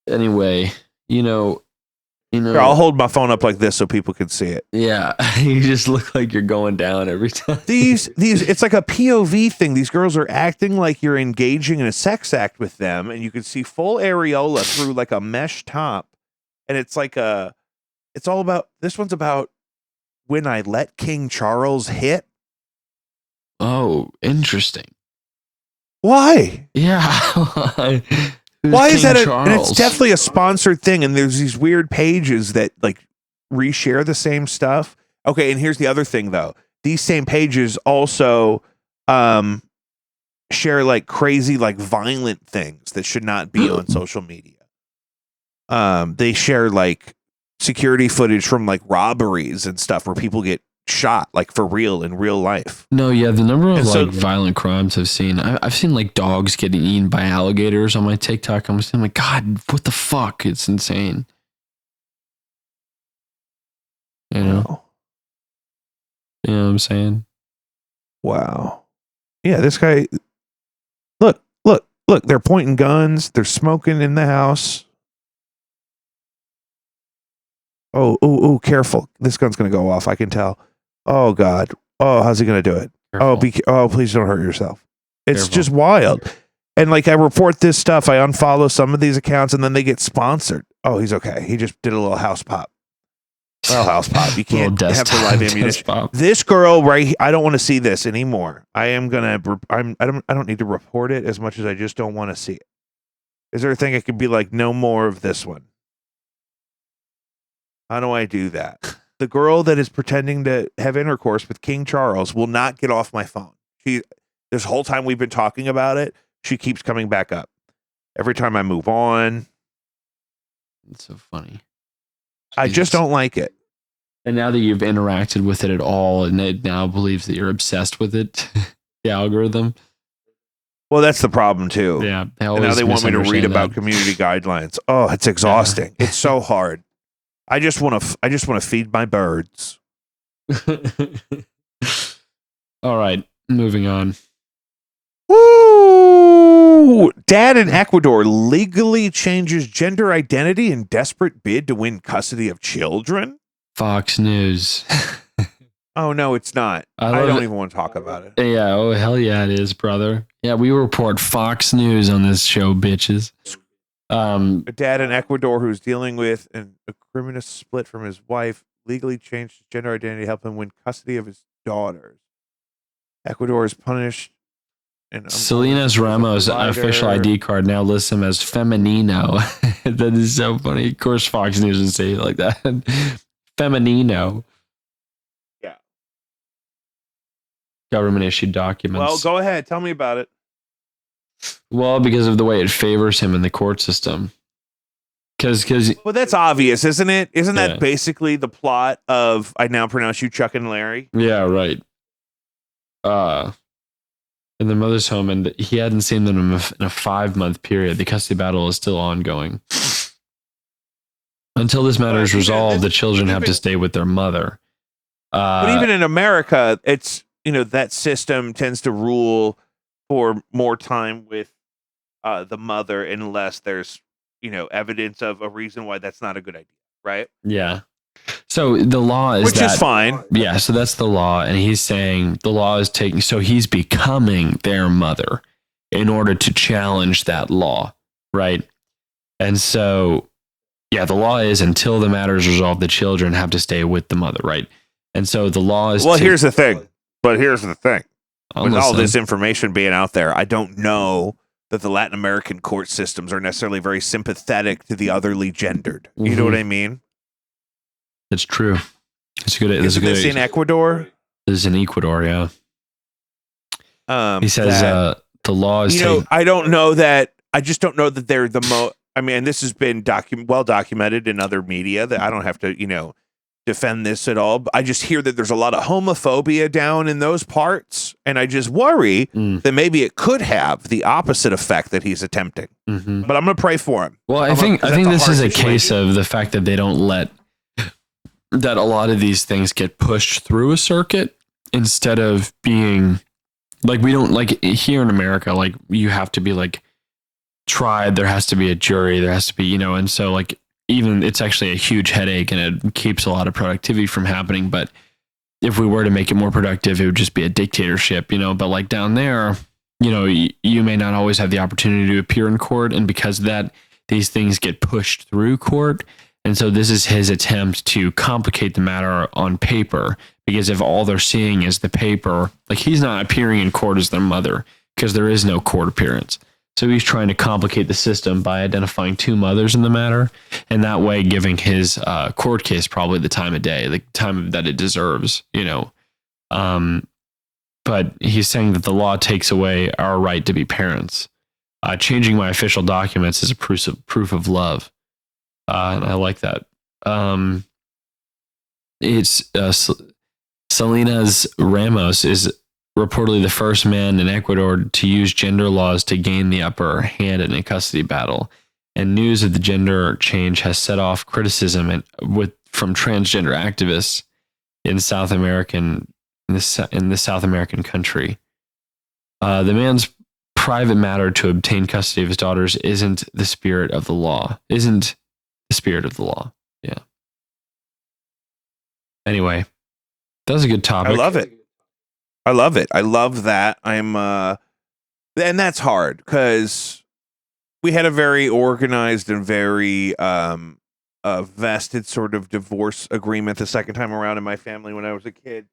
Anyway, Here, I'll hold my phone up like this so people can see it. yeah, you just look like you're going down every time. These, it's like a POV thing. These girls are acting like you're engaging in a sex act with them, and you can see full areola through like a mesh top. And it's like it's all about, this one's about when I let King Charles hit. Oh, interesting. Why? Yeah. Why is that? And it's definitely a sponsored thing. And there's these weird pages that like reshare the same stuff. Okay. And here's the other thing though. These same pages also share like crazy, like violent things that should not be on social media. They share like security footage from like robberies and stuff where people get shot like for real in real life. No, yeah, the number of And so- violent crimes I've seen. I've seen like dogs getting eaten by alligators on my TikTok. I'm like, God, what the fuck? It's insane. You know Wow. what I'm saying? Wow. Yeah, this guy. Look, they're pointing guns. They're smoking in the house. Oh, careful. This gun's going to go off. I can tell. Oh, God. Oh, how's he going to do it? Careful. Please don't hurt yourself. It's Careful. just wild. And like I report this stuff, I unfollow some of these accounts and then they get sponsored. Oh, he's okay. He just did a little house pop. Well, house pop. You can't have the live ammunition. This girl right here, I don't want to see this anymore. I don't need to report it as much as I just don't want to see it. Is there a thing I could be like, no more of this one? How do I do that? The girl that is pretending to have intercourse with King Charles will not get off my phone. This whole time we've been talking about it, she keeps coming back up. Every time I move on. It's so funny. I just don't like it. And now that you've interacted with it at all, and it now believes that you're obsessed with it, the algorithm. Well, that's the problem too. Yeah. And now they want me to read about community guidelines. Oh, it's exhausting. It's so hard. I just want to feed my birds. All right, moving on. Woo! Dad in Ecuador legally changes gender identity in desperate bid to win custody of children. Fox News. Oh no, it's not. I don't even want to talk about it. Yeah, oh hell yeah, it is, brother. Yeah, we report Fox News on this show, bitches. A dad in Ecuador who's dealing with a criminal split from his wife legally changed his gender identity to help him win custody of his daughters. Ecuador is punished. Salinas Ramos' official ID card now lists him as femenino. That is so funny. Of course, Fox News would say it like that. Femenino. Yeah. Government issued documents. Well, go ahead. Tell me about it. Well, because of the way it favors him in the court system. Because Well, that's obvious, isn't it? Isn't that Yeah. basically the plot of I Now Pronounce You Chuck and Larry? yeah, right. In the mother's home, and he hadn't seen them in a 5-month period. The custody battle is still ongoing. Until this matter is Even resolved, this- the children have to even- stay with their mother. But even in America, it's, that system tends to rule for more time with the mother unless there's, evidence of a reason why that's not a good idea, right? yeah. So the law is Which is fine. Yeah, so that's the law, and he's saying the law is taking. So he's becoming their mother in order to challenge that law, right? And so, yeah, the law is until the matter is resolved, the children have to stay with the mother, right? And so the law is. Well, here's the thing. With all listen. this information being out there, I don't know that the Latin American court systems are necessarily very sympathetic to the otherly gendered. You know what I mean? It's true. It's good. It's Isn't this in Ecuador? This is in Ecuador, yeah. He says that- the law is. I don't know that. I just don't know that they're the most. I mean, this has been well documented in other media that I don't have to, defend this at all. I just hear that there's a lot of homophobia down in those parts, and I just worry that maybe it could have the opposite effect that he's attempting. Mm-hmm. But I'm going to pray for him. Well, I think this is a case of the fact that they don't let that a lot of these things get pushed through a circuit instead of being like, we don't like here in America, like you have to be like tried. There has to be a jury. There has to be, and so like, even it's actually a huge headache and it keeps a lot of productivity from happening. But if we were to make it more productive, it would just be a dictatorship, but like down there, you may not always have the opportunity to appear in court. And because of that, these things get pushed through court. And so this is his attempt to complicate the matter on paper, because if all they're seeing is the paper, like he's not appearing in court as their mother because there is no court appearance. So he's trying to complicate the system by identifying two mothers in the matter, and that way giving his court case probably the time of day, the time that it deserves, But he's saying that the law takes away our right to be parents. Changing my official documents is a proof of love. And I like that. It's Salinas Ramos is reportedly the first man in Ecuador to use gender laws to gain the upper hand in a custody battle. And news of the gender change has set off criticism from transgender activists in the South American country. The man's private matter to obtain custody of his daughters isn't the spirit of the law. Yeah. Anyway, that was a good topic. I love it. I love that. And that's hard because we had a very organized and very vested sort of divorce agreement the second time around in my family when I was a kid.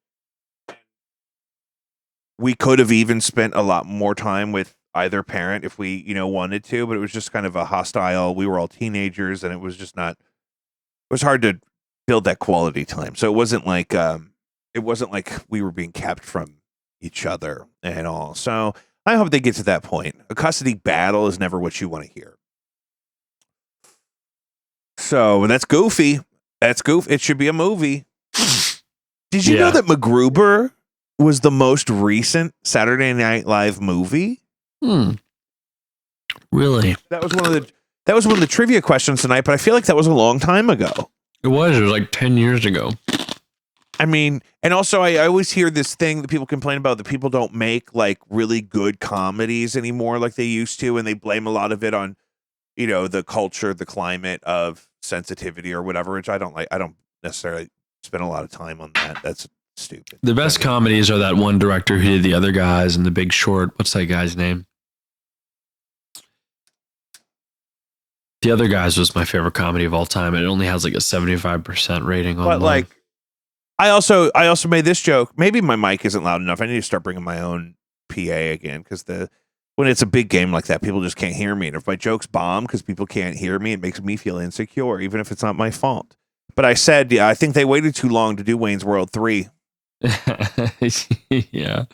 We could have even spent a lot more time with either parent if we, wanted to, but it was just kind of a hostile. We were all teenagers, and it was just not. It was hard to build that quality time. So it wasn't like we were being kept from each other and all. So I hope they get to that point. A custody battle is never what you want to hear. So that's goofy. It should be a movie. Did you know that MacGruber was the most recent Saturday Night Live movie? Really? That was one of the trivia questions tonight, but I feel like that was a long time ago. It was like 10 years ago. I mean, and also I always hear this thing that people complain about, that people don't make like really good comedies anymore like they used to, and they blame a lot of it on, the culture, the climate of sensitivity or whatever, which I don't like. I don't necessarily spend a lot of time on that. That's stupid. The best comedies are that one director who did The Other Guys and The Big Short. What's that guy's name? The Other Guys was my favorite comedy of all time. It only has like a 75% rating on. But like, I also made this joke. Maybe my mic isn't loud enough. I need to start bringing my own PA again, because when it's a big game like that, people just can't hear me. And if my jokes bomb because people can't hear me, it makes me feel insecure, even if it's not my fault. But I said, I think they waited too long to do Wayne's World 3. Yeah.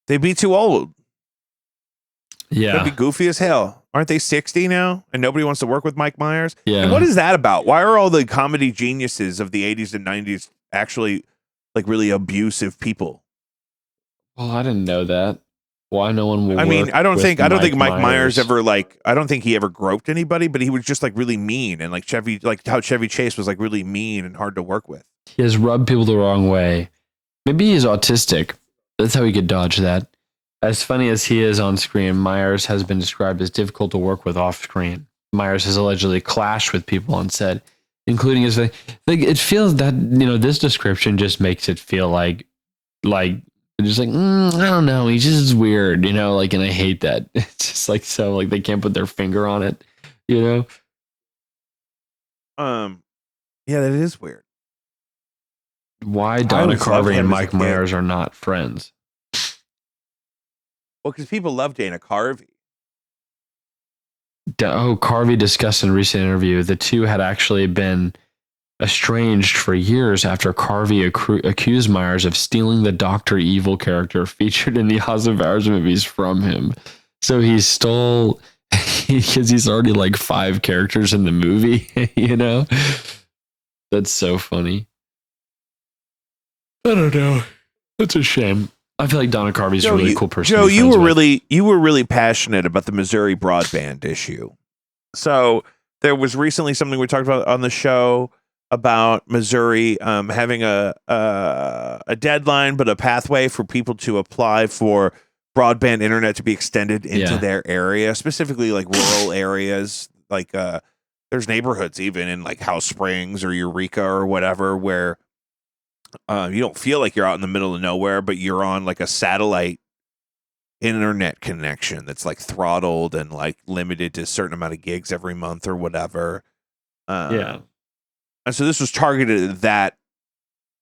They'd be too old. Yeah. That'd be goofy as hell. Aren't they 60 now? And nobody wants to work with Mike Myers? Yeah. And what is that about? Why are all the comedy geniuses of the 80s and 90s actually like really abusive people? Well, I didn't know that. Why no one will? I mean, I don't think Mike Myers ever. I don't think he ever groped anybody, but he was just like really mean, and like how Chevy Chase was like really mean and hard to work with. He has rubbed people the wrong way. Maybe he's autistic. That's how he could dodge that. As funny as he is on screen, Myers has been described as difficult to work with off screen. Myers has allegedly clashed with people on set, including his. Like, it feels that this description just makes it feel like just like I don't know, he's just weird, and I hate that. It's just like, so like they can't put their finger on it, Yeah, that is weird. Why Donna Carvey and Mike Myers are not friends? Well, because people love Dana Carvey. Carvey discussed in a recent interview the two had actually been estranged for years after Carvey accused Myers of stealing the Dr. Evil character featured in the Austin Powers movies from him. So he stole, because he's already like 5 characters in the movie, That's so funny. I don't know. It's a shame. I feel like Donna Carvey's a really cool person. Joe, to be friends with. you were really passionate about the Missouri broadband issue. So there was recently something we talked about on the show about Missouri having a deadline, but a pathway for people to apply for broadband internet to be extended into their area, specifically like rural areas. Like there's neighborhoods even in like House Springs or Eureka or whatever where you don't feel like you're out in the middle of nowhere, but you're on like a satellite internet connection that's like throttled and like limited to a certain amount of gigs every month or whatever. And so this was targeted at that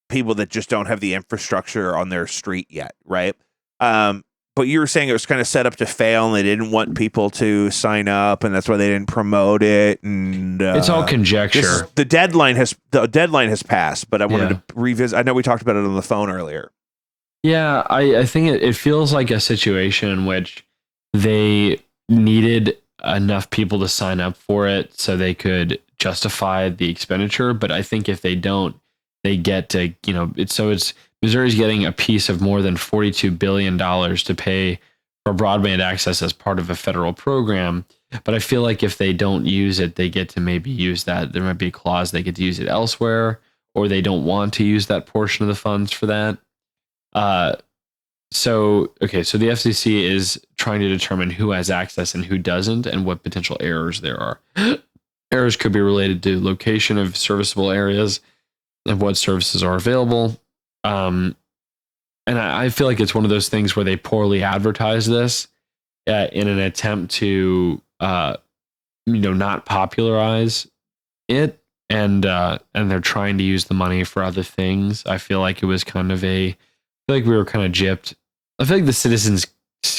people that just don't have the infrastructure on their street yet, right? But you were saying it was kind of set up to fail, and they didn't want people to sign up, and that's why they didn't promote it. And it's all conjecture. The deadline has passed, but I wanted to revisit. I know we talked about it on the phone earlier. Yeah, I think it feels like a situation in which they needed enough people to sign up for it so they could justify the expenditure. But I think if they don't, they get to, it's Missouri's getting a piece of more than $42 billion to pay for broadband access as part of a federal program. But I feel like if they don't use it, they get to maybe use that. There might be a clause they get to use it elsewhere, or they don't want to use that portion of the funds for that. So the FCC is trying to determine who has access and who doesn't, and what potential errors there are. Errors could be related to location of serviceable areas and what services are available. And I feel like it's one of those things where they poorly advertise this in an attempt to, not popularize it, and they're trying to use the money for other things. I feel like it was kind of I feel like we were kind of gypped. I feel like the citizens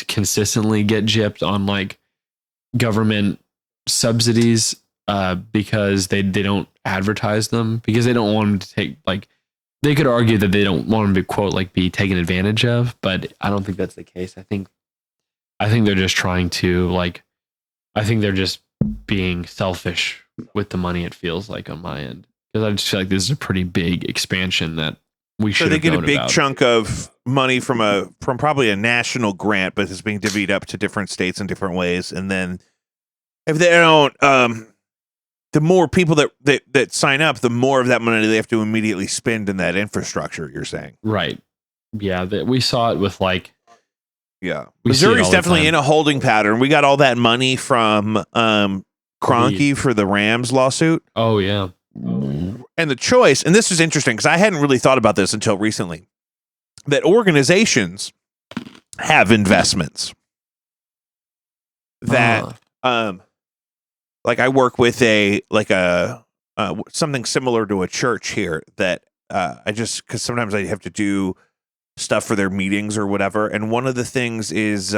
consistently get gypped on like government subsidies because they don't advertise them, because they don't want them to take, like, they could argue that they don't want them to, quote, like, be taken advantage of, but I don't think that's the case. I think they're just trying to, like, I think they're just being selfish with the money, it feels like, on my end, because I just feel like this is a pretty big expansion that we should. So they get a big chunk of money from probably a national grant, but it's being divvied up to different states in different ways, and then if they don't, the more people that sign up, the more of that money they have to immediately spend in that infrastructure. You're saying, right? Yeah, we saw it with like. Yeah, Missouri's definitely in a holding pattern. We got all that money from Kroenke for the Rams lawsuit. Oh yeah, and the choice, and this is interesting because I hadn't really thought about this until recently, that organizations have investments that like I work with something similar to a church here that because sometimes I have to do stuff for their meetings or whatever, and one of the things is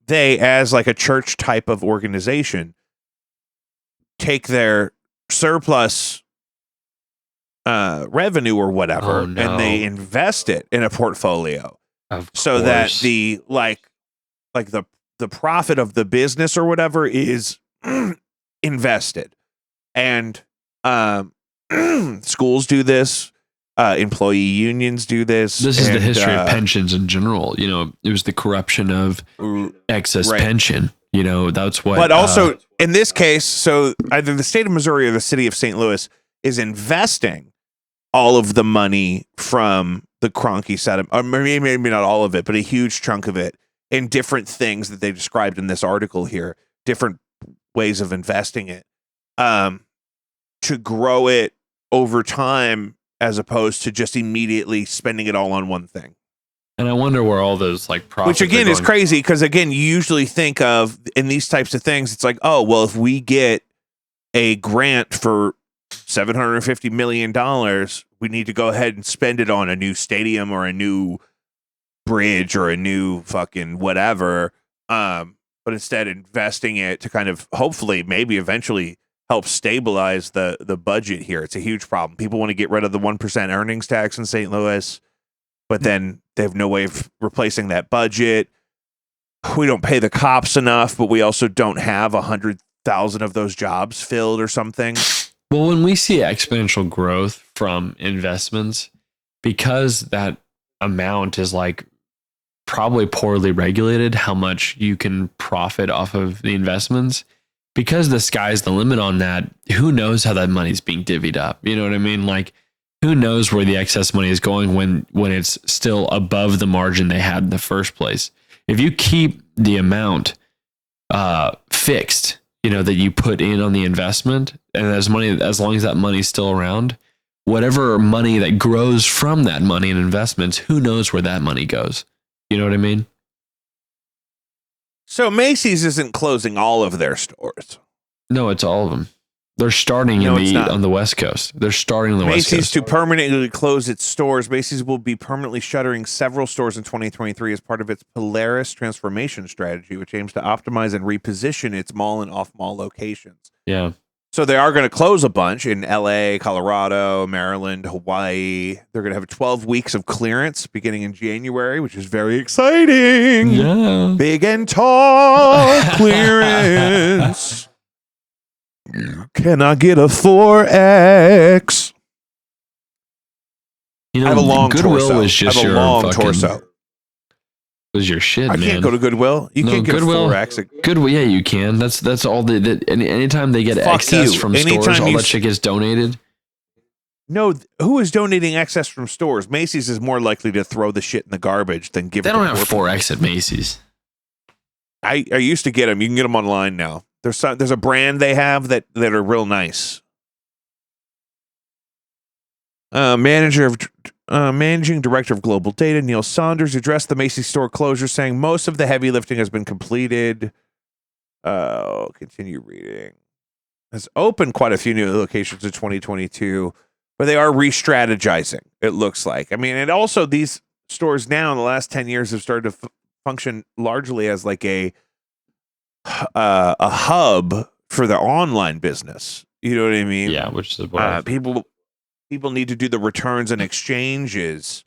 they, as like a church type of organization, take their surplus revenue or whatever, and they invest it in a portfolio, so that the the profit of the business or whatever is invested. And schools do this. Employee unions do this. This is the history of pensions in general. It was the corruption of excess pension. That's what. But also in this case, so either the state of Missouri or the city of St. Louis is investing all of the money from the Kroenke settlement, or maybe not all of it, but a huge chunk of it, in different things that they described in this article here, different ways of investing it, to grow it over time, as opposed to just immediately spending it all on one thing. And I wonder where all those profits, which again is crazy, because again, you usually think of in these types of things, it's like, oh, well, if we get a grant for $750 million, we need to go ahead and spend it on a new stadium or a new bridge or a new fucking whatever. But instead investing it to kind of hopefully maybe eventually help stabilize the budget here. It's a huge problem. People want to get rid of the 1% earnings tax in St. Louis, but then they have no way of replacing that budget. We don't pay the cops enough, but we also don't have 100,000 of those jobs filled or something. Well, when we see exponential growth from investments, because that amount is like probably poorly regulated, how much you can profit off of the investments, because the sky's the limit on that. Who knows how that money's being divvied up? You know what I mean? Like, who knows where the excess money is going when it's still above the margin they had in the first place? If you keep the amount fixed, that you put in on the investment, and as long as that money's still around, whatever money that grows from that money and investments, who knows where that money goes? You know what I mean? So Macy's isn't closing all of their stores. No, it's all of them. They're starting on the West Coast. They're starting on the West Coast. Macy's to permanently close its stores. Macy's will be permanently shuttering several stores in 2023 as part of its Polaris transformation strategy, which aims to optimize and reposition its mall and off-mall locations. Yeah. So they are going to close a bunch in LA, Colorado, Maryland, Hawaii. They're going to have 12 weeks of clearance beginning in January, which is very exciting. Yeah. Big and tall clearance. Can I get a 4X? I have a long Goodwill torso. was just I have a your long fucking, torso. Was your shit, I man. can't go to Goodwill. You can't get Goodwill, a 4X. Goodwill, yeah, you can. That's all. Anytime they get Fuck excess you. from Anytime stores, all you that shit gets donated. No, who is donating excess from stores? Macy's is more likely to throw the shit in the garbage than give They it to don't have poor 4X at Macy's. I used to get them. You can get them online now. There's a brand they have that are real nice. Managing director of global data Neil Saunders addressed the Macy's store closure, saying most of the heavy lifting has been completed. Continue reading. Has opened quite a few new locations in 2022, but they are re-strategizing. It looks like. I mean, and also these stores now in the last 10 years have started to function largely as like a hub for the online business. You know what I mean? Yeah, which is what people need to do the returns and exchanges,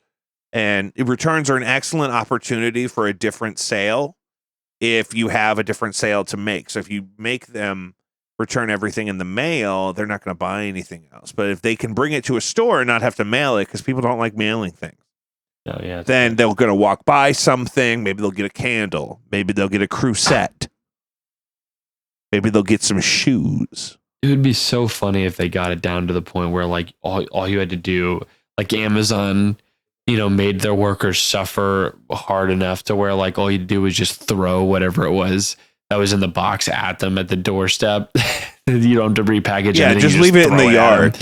and returns are an excellent opportunity for a different sale if you have a different sale to make. So if you make them return everything in the mail, they're not going to buy anything else. But if they can bring it to a store and not have to mail it, because people don't like mailing things, then they're going to walk by something. Maybe they'll get a candle. Maybe they'll get a crusette. Maybe they'll get some shoes. It would be so funny if they got it down to the point where like all you had to do, like Amazon, made their workers suffer hard enough to where like all you do was just throw whatever it was that was in the box at them at the doorstep. You don't have to repackage anything. Yeah, just leave it in the yard.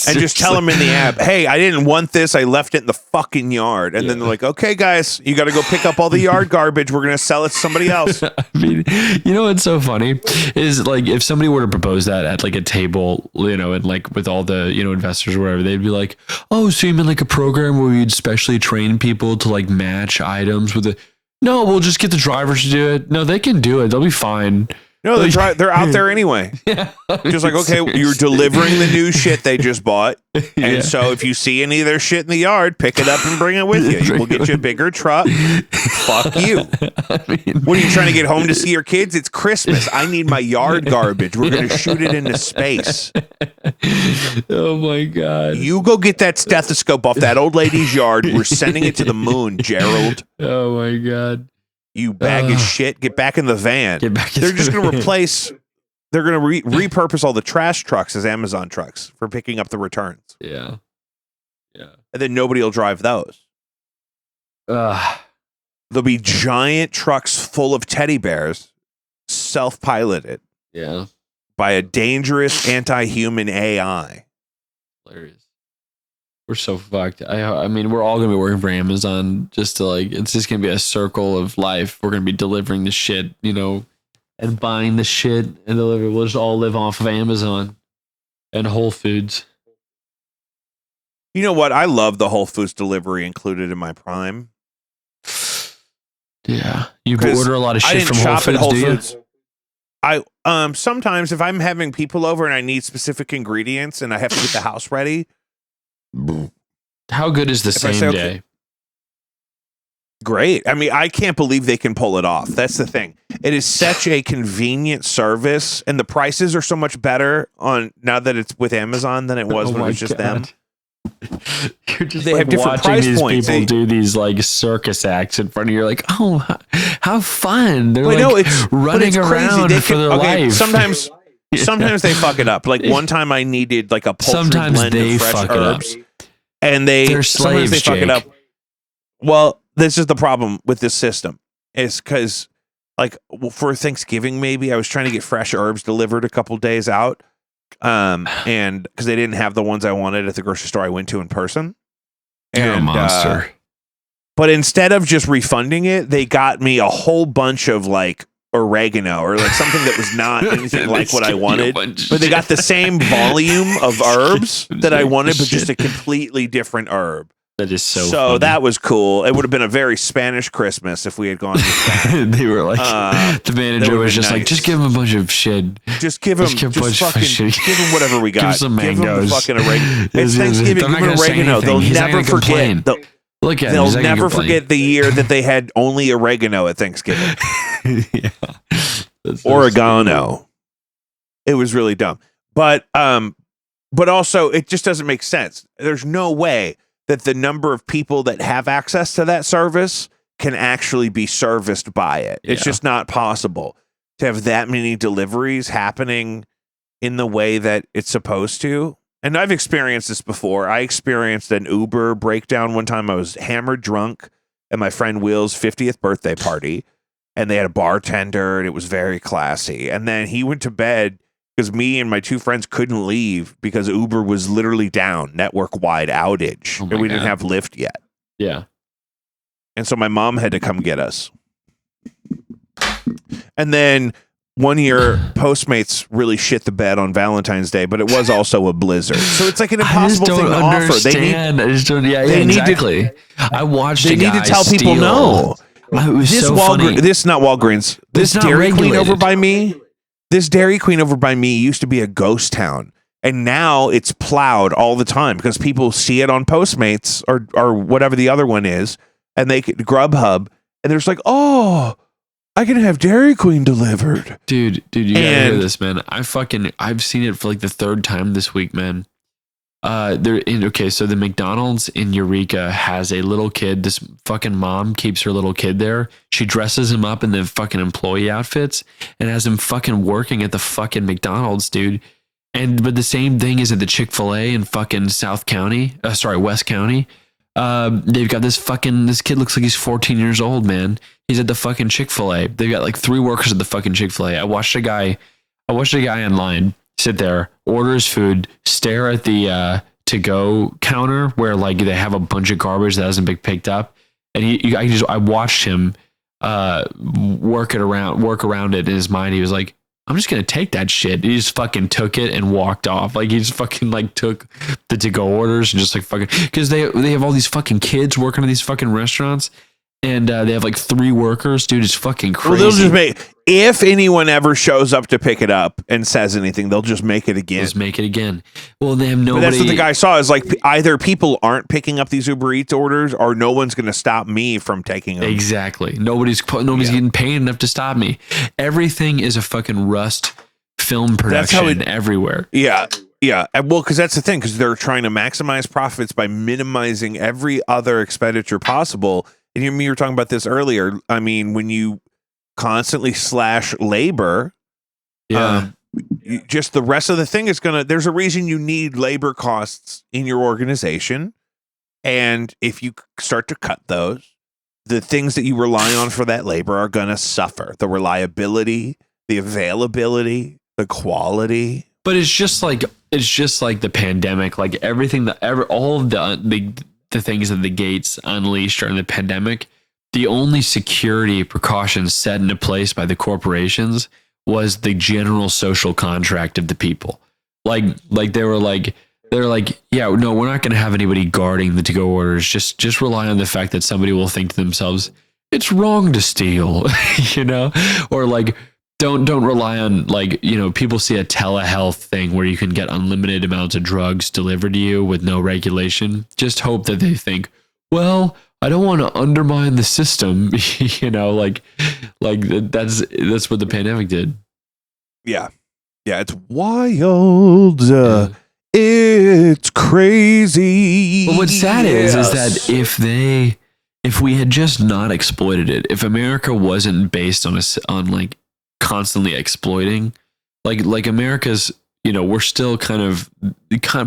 And just tell them in the app, hey, I didn't want this. I left it in the fucking yard. And then they're like, okay, guys, you got to go pick up all the yard garbage. We're going to sell it to somebody else. I mean, what's so funny is like if somebody were to propose that at like a table, and like with all the, investors or whatever, they'd be like, oh, so you mean like a program where you'd specially train people to like match items with no, we'll just get the drivers to do it. No, they can do it. They'll be fine. No, they're out there anyway. Yeah. Just like, okay, you're delivering the new shit they just bought. And so if you see any of their shit in the yard, pick it up and bring it with you. We'll get you a bigger truck. Fuck you. What are you trying to get home to see your kids? It's Christmas. I need my yard garbage. We're going to shoot it into space. Oh my God. You go get that stethoscope off that old lady's yard. We're sending it to the moon, Gerald. Oh my God. You bag of shit, get back in the van. They're just going to they're going to repurpose all the trash trucks as Amazon trucks for picking up the returns. Yeah. Yeah. And then nobody will drive those. There'll be giant trucks full of teddy bears, self-piloted. Yeah. By a dangerous anti-human AI. Hilarious. We're so fucked. I mean, we're all going to be working for Amazon just to like, it's just going to be a circle of life. We're going to be delivering the shit, and buying the shit and delivering. We'll just all live off of Amazon and Whole Foods. You know what? I love the Whole Foods delivery included in my Prime. Yeah. You order a lot of shit from Whole Foods, do you? I sometimes if I'm having people over and I need specific ingredients and I have to get the house ready. How good is the same day? Great. I mean, I can't believe they can pull it off. That's the thing. It is such a convenient service, and the prices are so much better on now that it's with Amazon than it was when it was just them. You're just They have different watching price these points. people do these like circus acts in front of you. You're like, oh, how fun! They're But like no, it's running around They for their life. Sometimes they fuck it up. Like one time I needed like a poultry Sometimes blend they of fresh fuck it up. herbs, and They're sometimes they slaves, fuck it Jake. up. Well, this is the problem with this system. Is because like for Thanksgiving, maybe I was trying to get fresh herbs delivered a couple days out, and because they didn't have the ones I wanted at the grocery store I went to in person. You're a And, monster. But instead of just refunding it, they got me a whole bunch of like oregano or like something that was not anything like what I wanted. But they got the same volume of herbs that I wanted, but just a completely different herb. That is so So that was cool. It would have been a very Spanish Christmas if we had gone with that. they were like, the that manager would've was been just like, nice. just give him a bunch of shit. Just give him, Just give a bunch of fucking, shit. give him whatever we Give got. him some Give him the mangoes. fucking oregano. It's They're Thanksgiving. not Give him gonna say oregano. anything. They'll He's not never gonna complain. forget. Look at him. They'll He's not gonna never complain. forget the year that they had only oregano at Thanksgiving. Yeah. That's so Oregano. It was really dumb. But also it just doesn't make sense. There's no way that the number of people that have access to that service can actually be serviced by it. It's Yeah. just not possible to have that many deliveries happening in the way that it's supposed to. And I've experienced this before. I experienced an Uber breakdown one time. I was hammered drunk at my friend Will's 50th birthday party, and they had a bartender, and it was very classy. And then he went to bed because me and my two friends couldn't leave because Uber was literally down, network-wide outage, Oh my and we didn't God. have Lyft yet. Yeah. And so my mom had to come get us. And then one year, Postmates really shit the bed on Valentine's Day, but it was also a blizzard. So it's like an impossible thing to offer. They need, I just don't. Yeah, they need to- exactly. I watched. they a need to guy tell people steal- no. Oh, it was This so funny. This not Walgreens. This not Dairy Queen over regulated. by me. This Dairy Queen over by me used to be a ghost town, and now it's plowed all the time because people see it on Postmates or whatever the other one is, and they get Grubhub, and there's like, oh, I can have Dairy Queen delivered. Dude, you gotta hear And- this, man. I've seen it for like the third time this week, man. So the McDonald's in Eureka has a little kid. This fucking mom keeps her little kid there. She dresses him up in the fucking employee outfits and has him fucking working at the fucking McDonald's, dude. But the same thing is at the Chick-fil-A in fucking West County. They've got this kid looks like he's 14 years old, man. He's at the fucking Chick-fil-A. They've got like 3 workers at the fucking Chick-fil-A. I watched a guy online sit there, order his food, stare at the to-go counter where like they have a bunch of garbage that hasn't been picked up, and I watched him work around it in his mind. He was like, I'm just gonna take that shit. He just fucking took it and walked off. Like he just fucking like took the to-go orders and just like fucking, because they have all these fucking kids working at these fucking restaurants, and they have like 3 workers, dude. It's fucking crazy. Well, they'll just make, if anyone ever shows up to pick it up and says anything, they'll just make it again. Just make it again. Well, they have nobody. But that's what the guy saw is like either people aren't picking up these Uber Eats orders or no one's going to stop me from taking them. Exactly. Nobody's getting paid enough to stop me. Everything is a fucking Rust film That's how production it- everywhere. Yeah. Yeah. Well, because that's the thing, because they're trying to maximize profits by minimizing every other expenditure possible. And you were talking about this earlier. I mean, when you constantly slash labor, just the rest of the thing is there's a reason you need labor costs in your organization. And if you start to cut those, the things that you rely on for that labor are going to suffer. The reliability, the availability, the quality. But it's just like the pandemic, like everything all of the things that the Gates unleashed during the pandemic. The only security precautions set into place by the corporations was the general social contract of the people. Like they were like, yeah, no, we're not going to have anybody guarding the to-go orders. Just rely on the fact that somebody will think to themselves, it's wrong to steal, or like, don't rely on, like, people see a telehealth thing where you can get unlimited amounts of drugs delivered to you with no regulation. Just hope that they think, well, I don't want to undermine the system, like that's what the pandemic did. Yeah. Yeah, it's wild. It's crazy. But what's sad is Yes. that if we had just not exploited it, if America wasn't based on on like constantly exploiting, like America's, we're still kind of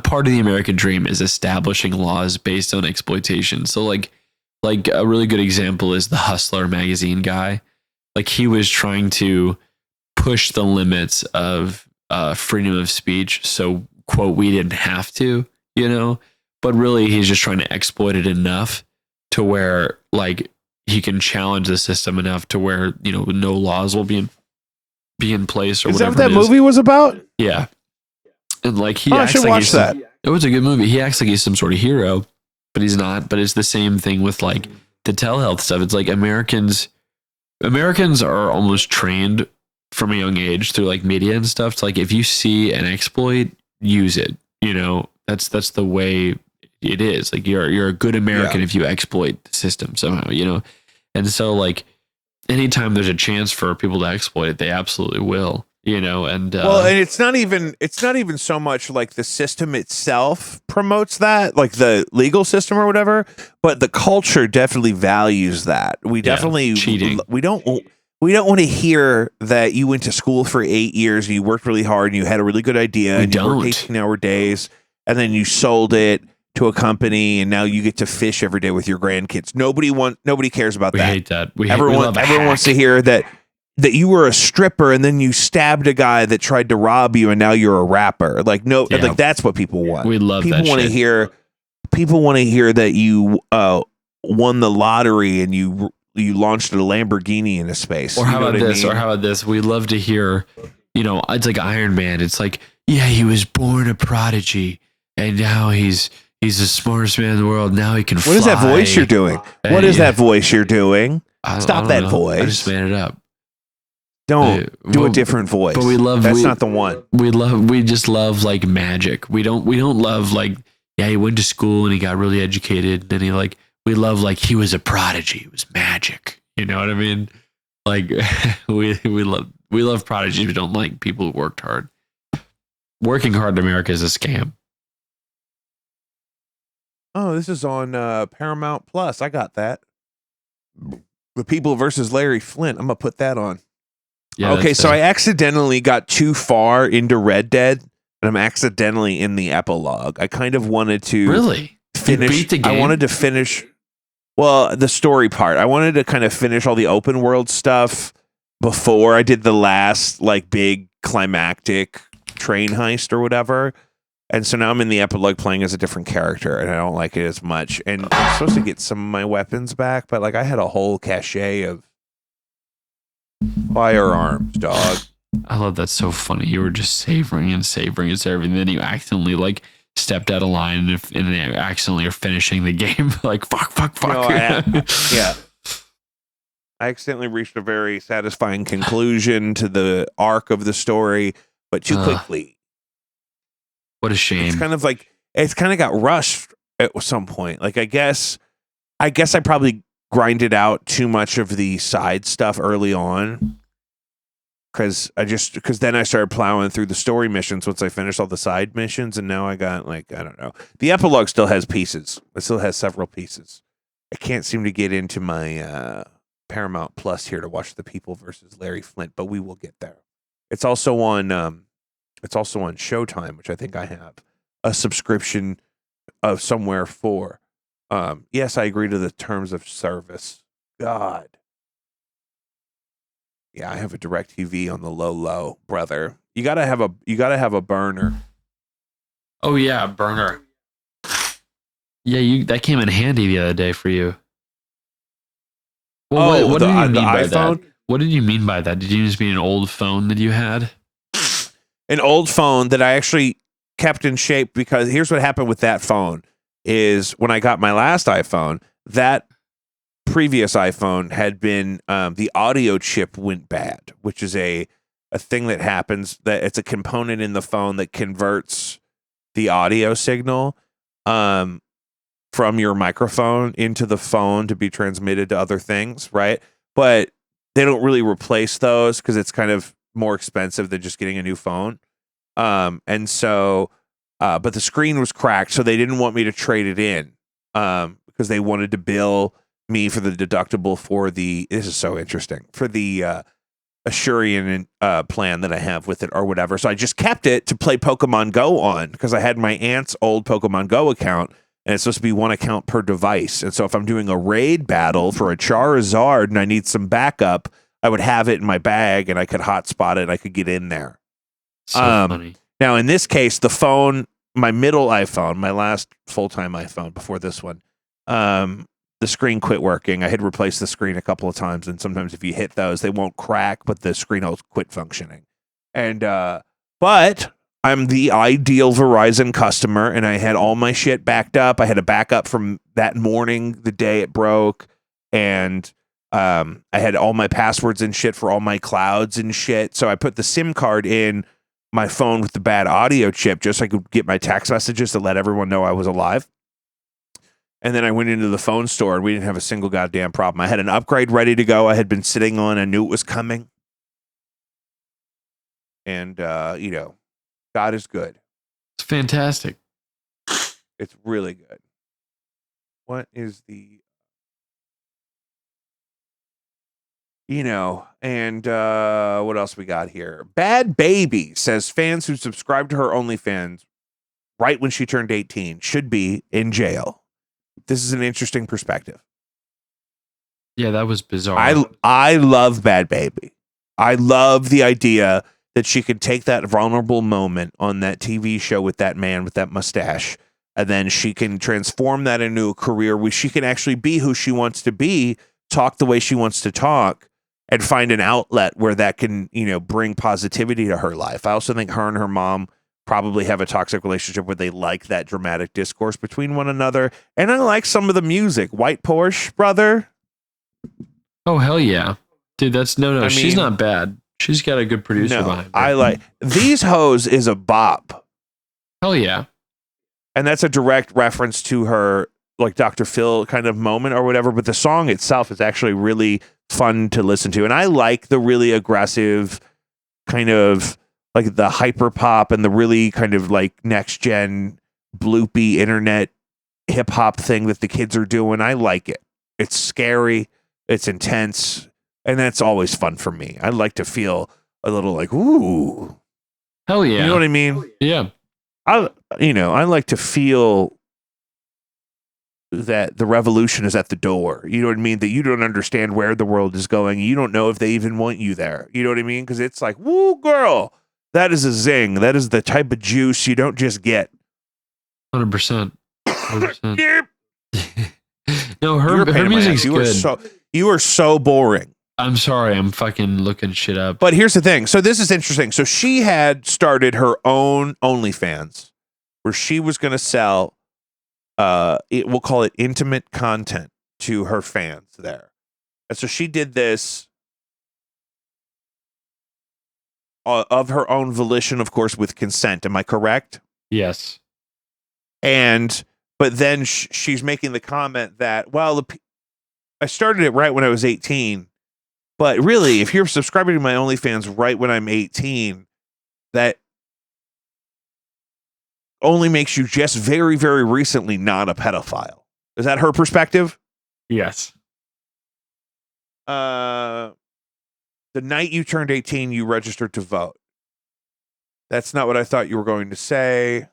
part of the American dream is establishing laws based on exploitation. So like a really good example is the Hustler magazine guy. Like he was trying to push the limits of freedom of speech. So quote, we didn't have to, but really he's just trying to exploit it enough to where like he can challenge the system enough to where, no laws will be in place or Is that whatever. what that movie was about? Yeah. And like he I acts should like watch he's that. It was a good movie. He acts like he's some sort of hero, but he's not. But it's the same thing with like the telehealth stuff. It's like Americans are almost trained from a young age through like media and stuff. It's like if you see an exploit, use it. That's the way it is. Like you're a good American if you exploit the system somehow. And so like anytime there's a chance for people to exploit it, they absolutely will. And And it's not even so much like the system itself promotes that, like the legal system or whatever, but the culture definitely values that. We definitely cheating. We don't want to hear that you went to school for 8 years and you worked really hard and you had a really good idea and you worked 18-hour days and then you sold it to a company and now you get to fish every day with your grandkids. Nobody cares about we that. hate that. Everyone wants to hear that you were a stripper and then you stabbed a guy that tried to rob you and now you're a rapper. Like like that's what people want. We love people that want to shit. hear. People want to hear that you won the lottery and you launched a Lamborghini into space. Or how about this? I mean? Or how about this? We love to hear, it's like Iron Man. It's like, yeah, he was born a prodigy and now he's the smartest man in the world. Now he can fly. What is that voice you're doing? What is that voice you're doing? I Stop don't that know. voice. I just made it up. Don't do well, a different voice. But that's not the one. We just love like magic. We don't love like, yeah, he went to school and he got really educated and we love like he was a prodigy. It was magic. You know what I mean? Like we love prodigies. We don't like people who worked hard. Working hard in America is a scam. Oh, this is on Paramount Plus. I got that. The People versus Larry Flint. I'm gonna put that on. Yeah, okay, so I accidentally got too far into Red Dead, and I'm accidentally in the epilogue. I kind of wanted to really finish. You beat the game? I wanted to finish. Well, the story part. I wanted to kind of finish all the open world stuff before I did the last like big climactic train heist or whatever. And so now I'm in the epilogue playing as a different character, and I don't like it as much. And I'm supposed to get some of my weapons back, but like I had a whole cache of firearms, dog. I love that's so funny. You were just savoring and serving, then you accidentally like stepped out of line and then accidentally are finishing the game. Like fuck. No, yeah. I accidentally reached a very satisfying conclusion to the arc of the story, but too quickly. What a shame. It's kind of got rushed at some point. Like I guess I probably grinded out too much of the side stuff early on. Because then I started plowing through the story missions once I finished all the side missions, and now I got like, I don't know. The epilogue still has pieces. It still has several pieces. I can't seem to get into my Paramount Plus here to watch The People versus Larry Flint, but we will get there. It's also on Showtime, which I think I have a subscription of somewhere for. Yes, I agree to the terms of service. God. Yeah, I have a DirecTV on the low, brother. You gotta have a burner. Oh yeah, burner. Yeah, that came in handy the other day for you. Well, what did you mean by iPhone? that? What did you mean by that? Did you just mean an old phone that you had? An old phone that I actually kept in shape, because here's what happened with that phone is when I got my last iPhone, that previous iPhone had been the audio chip went bad, which is a thing that happens, that it's a component in the phone that converts the audio signal from your microphone into the phone to be transmitted to other things, right? But they don't really replace those because it's kind of more expensive than just getting a new phone. And so but the screen was cracked, so they didn't want me to trade it in because they wanted to bill me for the deductible for the. This is so interesting for the Asurian plan that I have with it or whatever. So I just kept it to play Pokemon Go on because I had my aunt's old Pokemon Go account. And it's supposed to be one account per device. And so if I'm doing a raid battle for a Charizard and I need some backup, I would have it in my bag and I could hotspot it and I could get in there. So funny. Now, in this case, the phone, my middle iPhone, my last full-time iPhone before this one, the screen quit working. I had replaced the screen a couple of times. And sometimes if you hit those, they won't crack, but the screen will quit functioning. And, but I'm the ideal Verizon customer, and I had all my shit backed up. I had a backup from that morning, the day it broke, and I had all my passwords and shit for all my clouds and shit. So I put the SIM card in my phone with the bad audio chip just so I could get my text messages to let everyone know I was alive. And then I went into the phone store, and we didn't have a single goddamn problem. I had an upgrade ready to go. I had been sitting on. I knew it was coming. And, God is good. It's fantastic. It's really good. What is the, and what else we got here? Bad Baby says fans who subscribe to her OnlyFans right when she turned 18 should be in jail. This is an interesting perspective. Yeah, that was bizarre. I love Bad Baby. I love the idea that she could take that vulnerable moment on that TV show with that man with that mustache, and then she can transform that into a career where she can actually be who she wants to be, talk the way she wants to talk, and find an outlet where that can, bring positivity to her life. I also think her and her mom probably have a toxic relationship where they like that dramatic discourse between one another. And I like some of the music. White Porsche, brother. Oh, hell yeah. Dude, she's not bad. She's got a good producer behind her. I like These Hoes is a bop. Hell yeah. And that's a direct reference to her, like Dr. Phil kind of moment or whatever. But the song itself is actually really fun to listen to. And I like the really aggressive kind of like the hyper pop and the really kind of like next gen bloopy internet hip hop thing that the kids are doing. I like it. It's scary. It's intense. And that's always fun for me. I like to feel a little like, ooh. Hell yeah. You know what I mean? Yeah. I like to feel that the revolution is at the door. You know what I mean? That you don't understand where the world is going. You don't know if they even want you there. You know what I mean? Because it's like, woo, girl, that is a zing. That is the type of juice you don't just get. 100%. 100%. Yep. No, her music's good. You are so boring. I'm sorry, I'm fucking looking shit up. But here's the thing. So this is interesting. So she had started her own OnlyFans where she was going to sell, we'll call it intimate content to her fans there. And so she did this of her own volition, of course, with consent. Am I correct? Yes. But then she's making the comment that, well, I started it right when I was 18. But really, if you're subscribing to my OnlyFans right when I'm 18, that only makes you just very, very recently not a pedophile. Is that her perspective? Yes. The night you turned 18, you registered to vote. That's not what I thought you were going to say.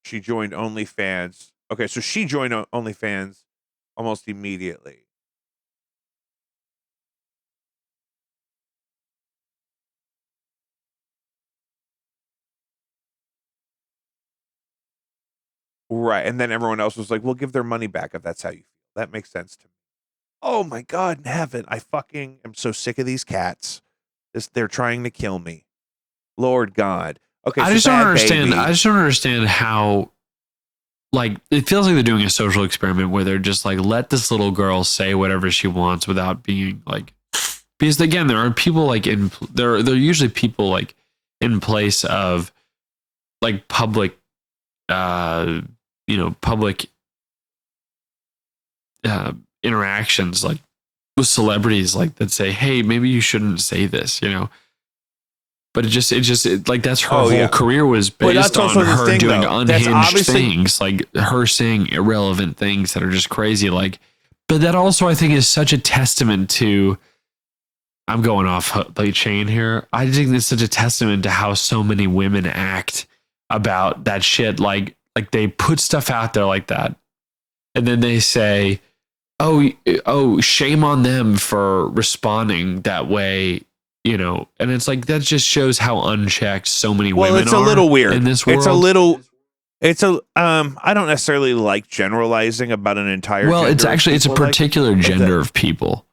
She joined OnlyFans. Okay, so she joined OnlyFans almost immediately. Right, and then everyone else was like, "We'll give their money back if that's how you feel." That makes sense to me. Oh my God in heaven! I fucking am so sick of these cats. They're trying to kill me. Lord God. Okay, I just don't understand. I just don't understand how. Like, it feels like they're doing a social experiment where they're just like, let this little girl say whatever she wants without being like, because again, there are people like there are usually people like in place of like public, public interactions, like with celebrities like that say, hey, maybe you shouldn't say this, you know. But like that's her whole career was based on her doing unhinged things, like her saying irrelevant things that are just crazy. Like, but that also I think is such a testament to. I'm going off the chain here. I think it's such a testament to how so many women act about that shit. Like they put stuff out there like that, and then they say, "Oh, shame on them for responding that way." You know, and it's like that just shows how unchecked so many women are. Well, it's a little weird in this world. I don't necessarily like generalizing about an entire. Well, it's a particular gender of people.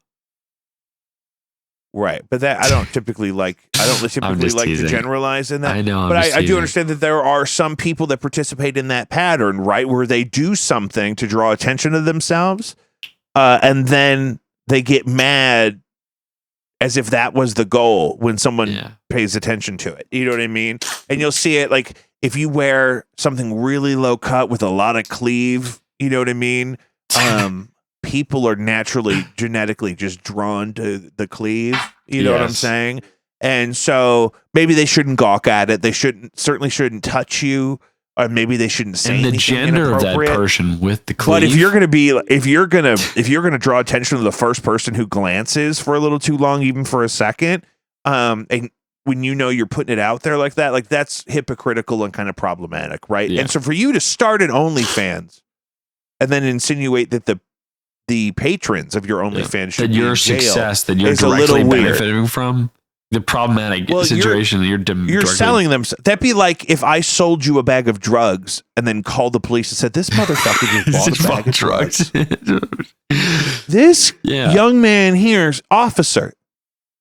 Right, but that I don't typically like. I don't typically like to generalize in that. I know, but I do understand that there are some people that participate in that pattern, right, where they do something to draw attention to themselves, and then they get mad as if that was the goal when someone pays attention to it. You know what I mean? And you'll see it like if you wear something really low cut with a lot of cleave. You know what I mean? People are naturally genetically just drawn to the cleave. You know what I'm saying? And so maybe they shouldn't gawk at it. They certainly shouldn't touch you, or maybe they shouldn't say anything inappropriate. And the gender of that person with the cleave. But if you're gonna draw attention to the first person who glances for a little too long, even for a second, and when you know you're putting it out there like that, like that's hypocritical and kind of problematic, right? Yeah. And so for you to start an OnlyFans and then insinuate that the patrons of your OnlyFans should be your success that you're directly benefiting from the problematic situation you're selling them. That'd be like if I sold you a bag of drugs and then called the police and said, this motherfucker just bought a bag of drugs. This young man here's officer.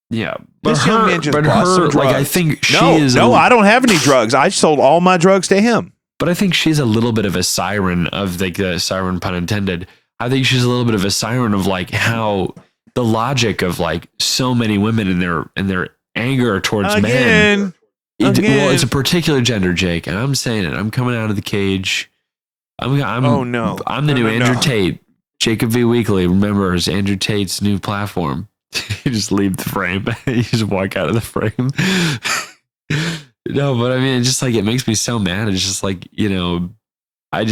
Yeah, but this young man just bought some drugs. Like I think I don't have any drugs. I sold all my drugs to him. But I think she's a little bit of a siren of like the siren pun intended. I think she's a little bit of a siren of like how the logic of like so many women in their anger towards men. Well, it's a particular gender, Jake, and I'm saying it. I'm coming out of the cage. I'm the new Andrew Tate. Jacob V Weekly remembers Andrew Tate's new platform. You just leave the frame. You just walk out of the frame. No, but I mean, it's just like it makes me so mad. It's just like, you know, I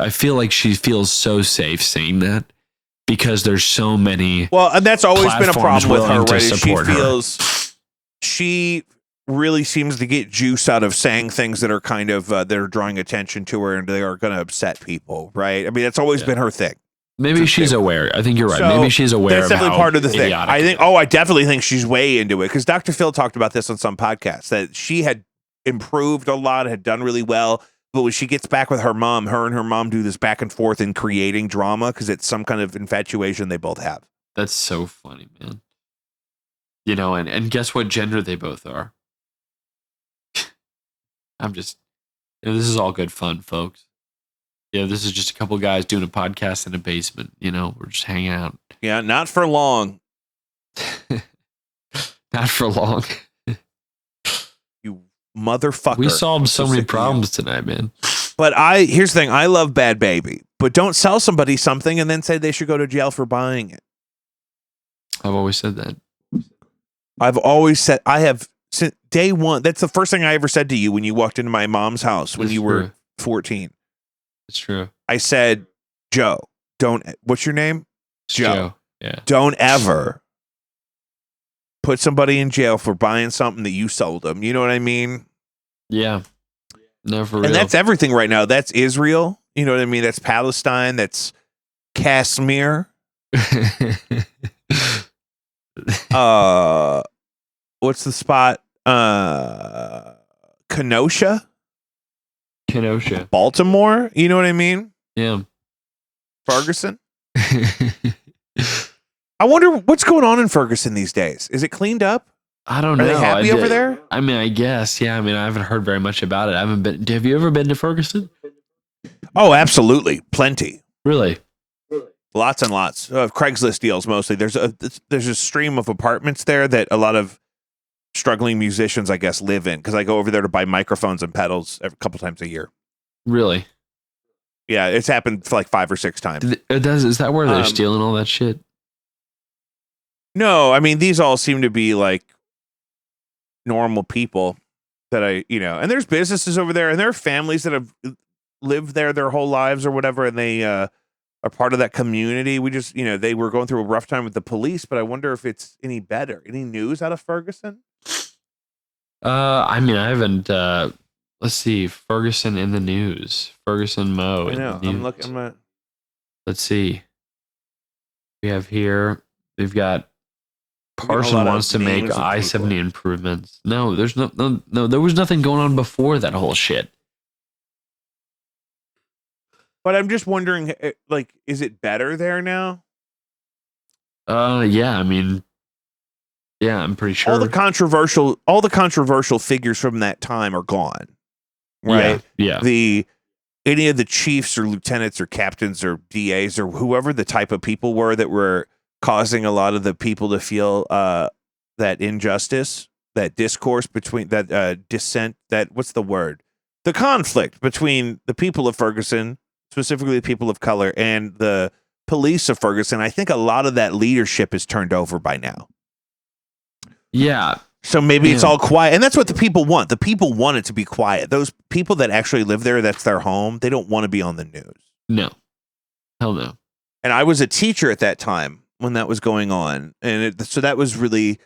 feel like she feels so safe saying that because there's so many. Well, and that's always been a problem with her, right? She really seems to get juice out of saying things that are kind of that are drawing attention to her and they are going to upset people, right? I mean, that's always been her thing. Maybe she's aware. I think you're right. Maybe she's aware. That's definitely part of the thing. I definitely think she's way into it because Dr. Phil talked about this on some podcasts that she had improved a lot, had done really well. But when she gets back with her mom, her and her mom do this back and forth in creating drama because it's some kind of infatuation they both have. That's so funny, man. You know, and guess what gender they both are? This is all good fun, folks. Yeah, this is just a couple guys doing a podcast in a basement. You know, we're just hanging out. Yeah, not for long. Not for long. You motherfucker. We solved so many problems tonight, man. But here's the thing. I love Bad Baby. But don't sell somebody something and then say they should go to jail for buying it. I've always said that. I have since day one. That's the first thing I ever said to you when you walked into my mom's house when you were 14. It's true. I said, Joe, what's your name? Joe. Yeah. Don't ever put somebody in jail for buying something that you sold them. You know what I mean? Yeah. No, for real. And that's everything right now. That's Israel. You know what I mean? That's Palestine. That's Kashmir. What's the spot? Kenosha. Baltimore. You know what I mean? Yeah. Ferguson. I wonder what's going on in Ferguson these days. Is it cleaned up? I don't know. Are they happy over there? I mean, I guess. Yeah. I mean, I haven't heard very much about it. I haven't been. Have you ever been to Ferguson? Oh, absolutely. Plenty. Really? Lots and lots of Craigslist deals. Mostly, there's a stream of apartments there that a lot of struggling musicians, I guess, live in because I go over there to buy microphones and pedals a couple times a year. Really? Yeah, it's happened for like 5 or 6 times. It does. Is that where they're Um, stealing all that shit? No, I mean these all seem to be like normal people that and there's businesses over there, and there are families that have lived there their whole lives or whatever, and they are part of that community. We just, they were going through a rough time with the police, but I wonder if it's any better. Any news out of Ferguson? I mean, I haven't. Let's see, Ferguson in the news. Ferguson Mo. I in know. the I'm news. looking. Let's see. We have here. We've got We got a Parson lot of wants to make names of I-70 people. improvements. No, there's no. There was nothing going on before that whole shit. But I'm just wondering, like, is it better there now? Yeah. I mean, yeah, I'm pretty sure. All the controversial figures from that time are gone, right? Yeah. Any of the chiefs or lieutenants or captains or DAs or whoever the type of people were that were causing a lot of the people to feel that injustice, that discourse between that dissent, that what's the word? The conflict between the people of Ferguson, specifically the people of color, and the police of Ferguson. I think a lot of that leadership is turned over by now. Yeah. So maybe it's Yeah. all quiet. And that's what the people want. The people want it to be quiet. Those people that actually live there, that's their home, they don't want to be on the news. No. Hell no. And I was a teacher at that time when that was going on. And so that was really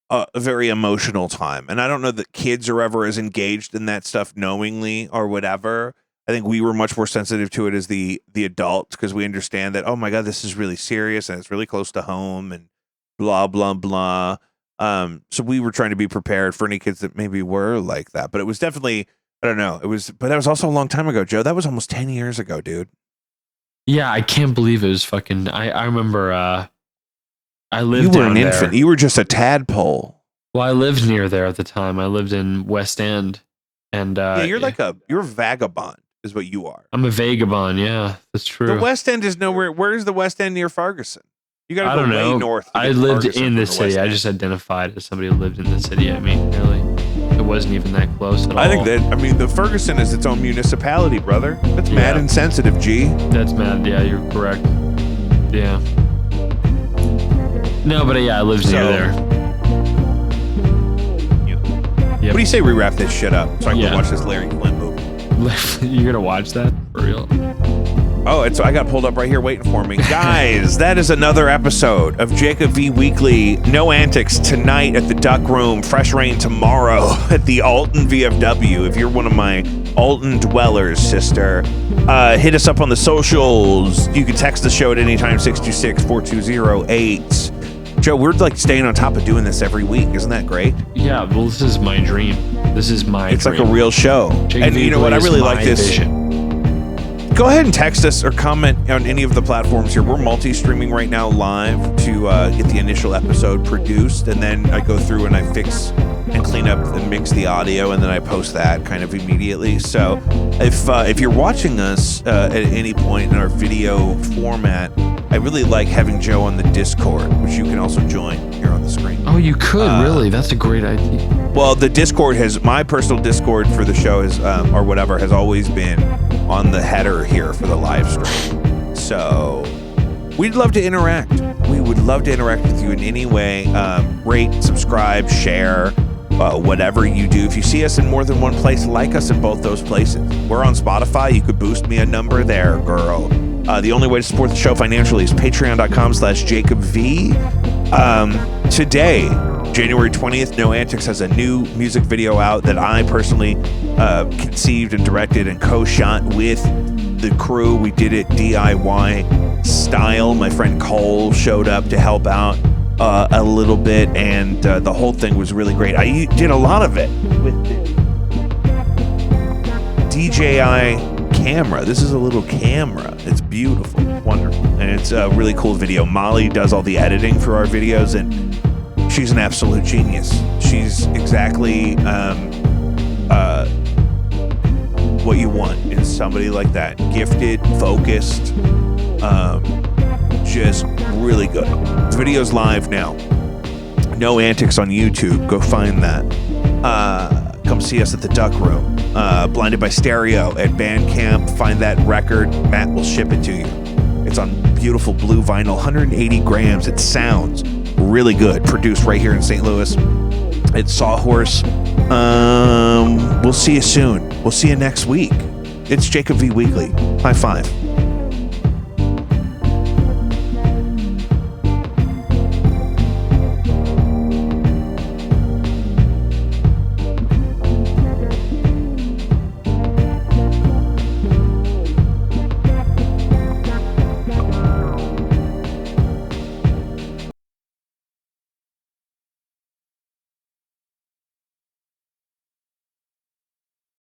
a very emotional time. And I don't know that kids are ever as engaged in that stuff knowingly or whatever. I think we were much more sensitive to it as the adults, because we understand that, oh my God, this is really serious and it's really close to home and blah, blah, blah. So we were trying to be prepared for any kids that maybe were like that. But it was definitely, I don't know. But that was also a long time ago, Joe. That was almost 10 years ago, dude. Yeah, I can't believe it was fucking. I remember. I lived. You were down an there. infant. You were just a tadpole. Well, I lived near there at the time. I lived in West End, and Yeah, you're a vagabond, is what you are. I'm a vagabond. Yeah, that's true. The West End is nowhere. Where's the West End near Ferguson? You got I to don't go way know. north. to I get to lived Ferguson in from the the city. West I End. just identified as somebody who lived in the city. I mean, really, it wasn't even that close at all. I think the Ferguson is its own municipality, brother. That's mad Yeah. insensitive, G. That's mad. Yeah, you're correct. Yeah. No, but yeah, I lived near there. What do you say we wrap this shit up so I can Yeah. go watch this Larry Flint movie? You're gonna watch that for real? Oh, I got pulled up right here waiting for me. Guys, that is another episode of Jacob V Weekly. No antics tonight at the Duck Room. Fresh rain tomorrow at the Alton VFW. If you're one of my Alton dwellers, sister, hit us up on the socials. You can text the show at any time, 626-4208. Joe, we're like staying on top of doing this every week. Isn't that great? Yeah. Well, this is my dream. This is my. It's dream. like a real show. Jacob And you know what? I Weekly really is like my this. vision. Go ahead and text us or comment on any of the platforms here. We're multi-streaming right now live to get the initial episode produced, and then I go through and I fix and clean up and mix the audio, and then I post that kind of immediately. So if you're watching us at any point in our video format, I really like having Joe on the Discord, which you can also join here on the screen. Oh, you could really. That's a great idea. Well, the Discord my personal Discord for the show is, or whatever, has always been on the header here for the live stream. So we'd love to interact. We would love to interact with you in any way. Rate, subscribe, share, whatever you do. If you see us in more than one place, like us in both those places. We're on Spotify. You could boost me a number there, girl. The only way to support the show financially is patreon.com/JacobV. Today, January 20th, No Antics has a new music video out that I personally conceived and directed and co-shot with the crew. We did it DIY style. My friend Cole showed up to help out a little bit, and the whole thing was really great. I did a lot of it with the DJI camera. This is a little camera. It's beautiful, wonderful, and it's a really cool video. Molly does all the editing for our videos, and she's an absolute genius. She's exactly what you want in somebody like that. Gifted, focused, just really good. The video's live now. No Antics on YouTube. Go find that. Come see us at the Duck Room. Blinded by Stereo at Bandcamp. Find that record. Matt will ship it to you. It's on beautiful blue vinyl, 180 grams. It sounds really good. Produced right here in St. Louis. It's Sawhorse. We'll see you soon. We'll see you next week. It's Jacob V Weekly. High five.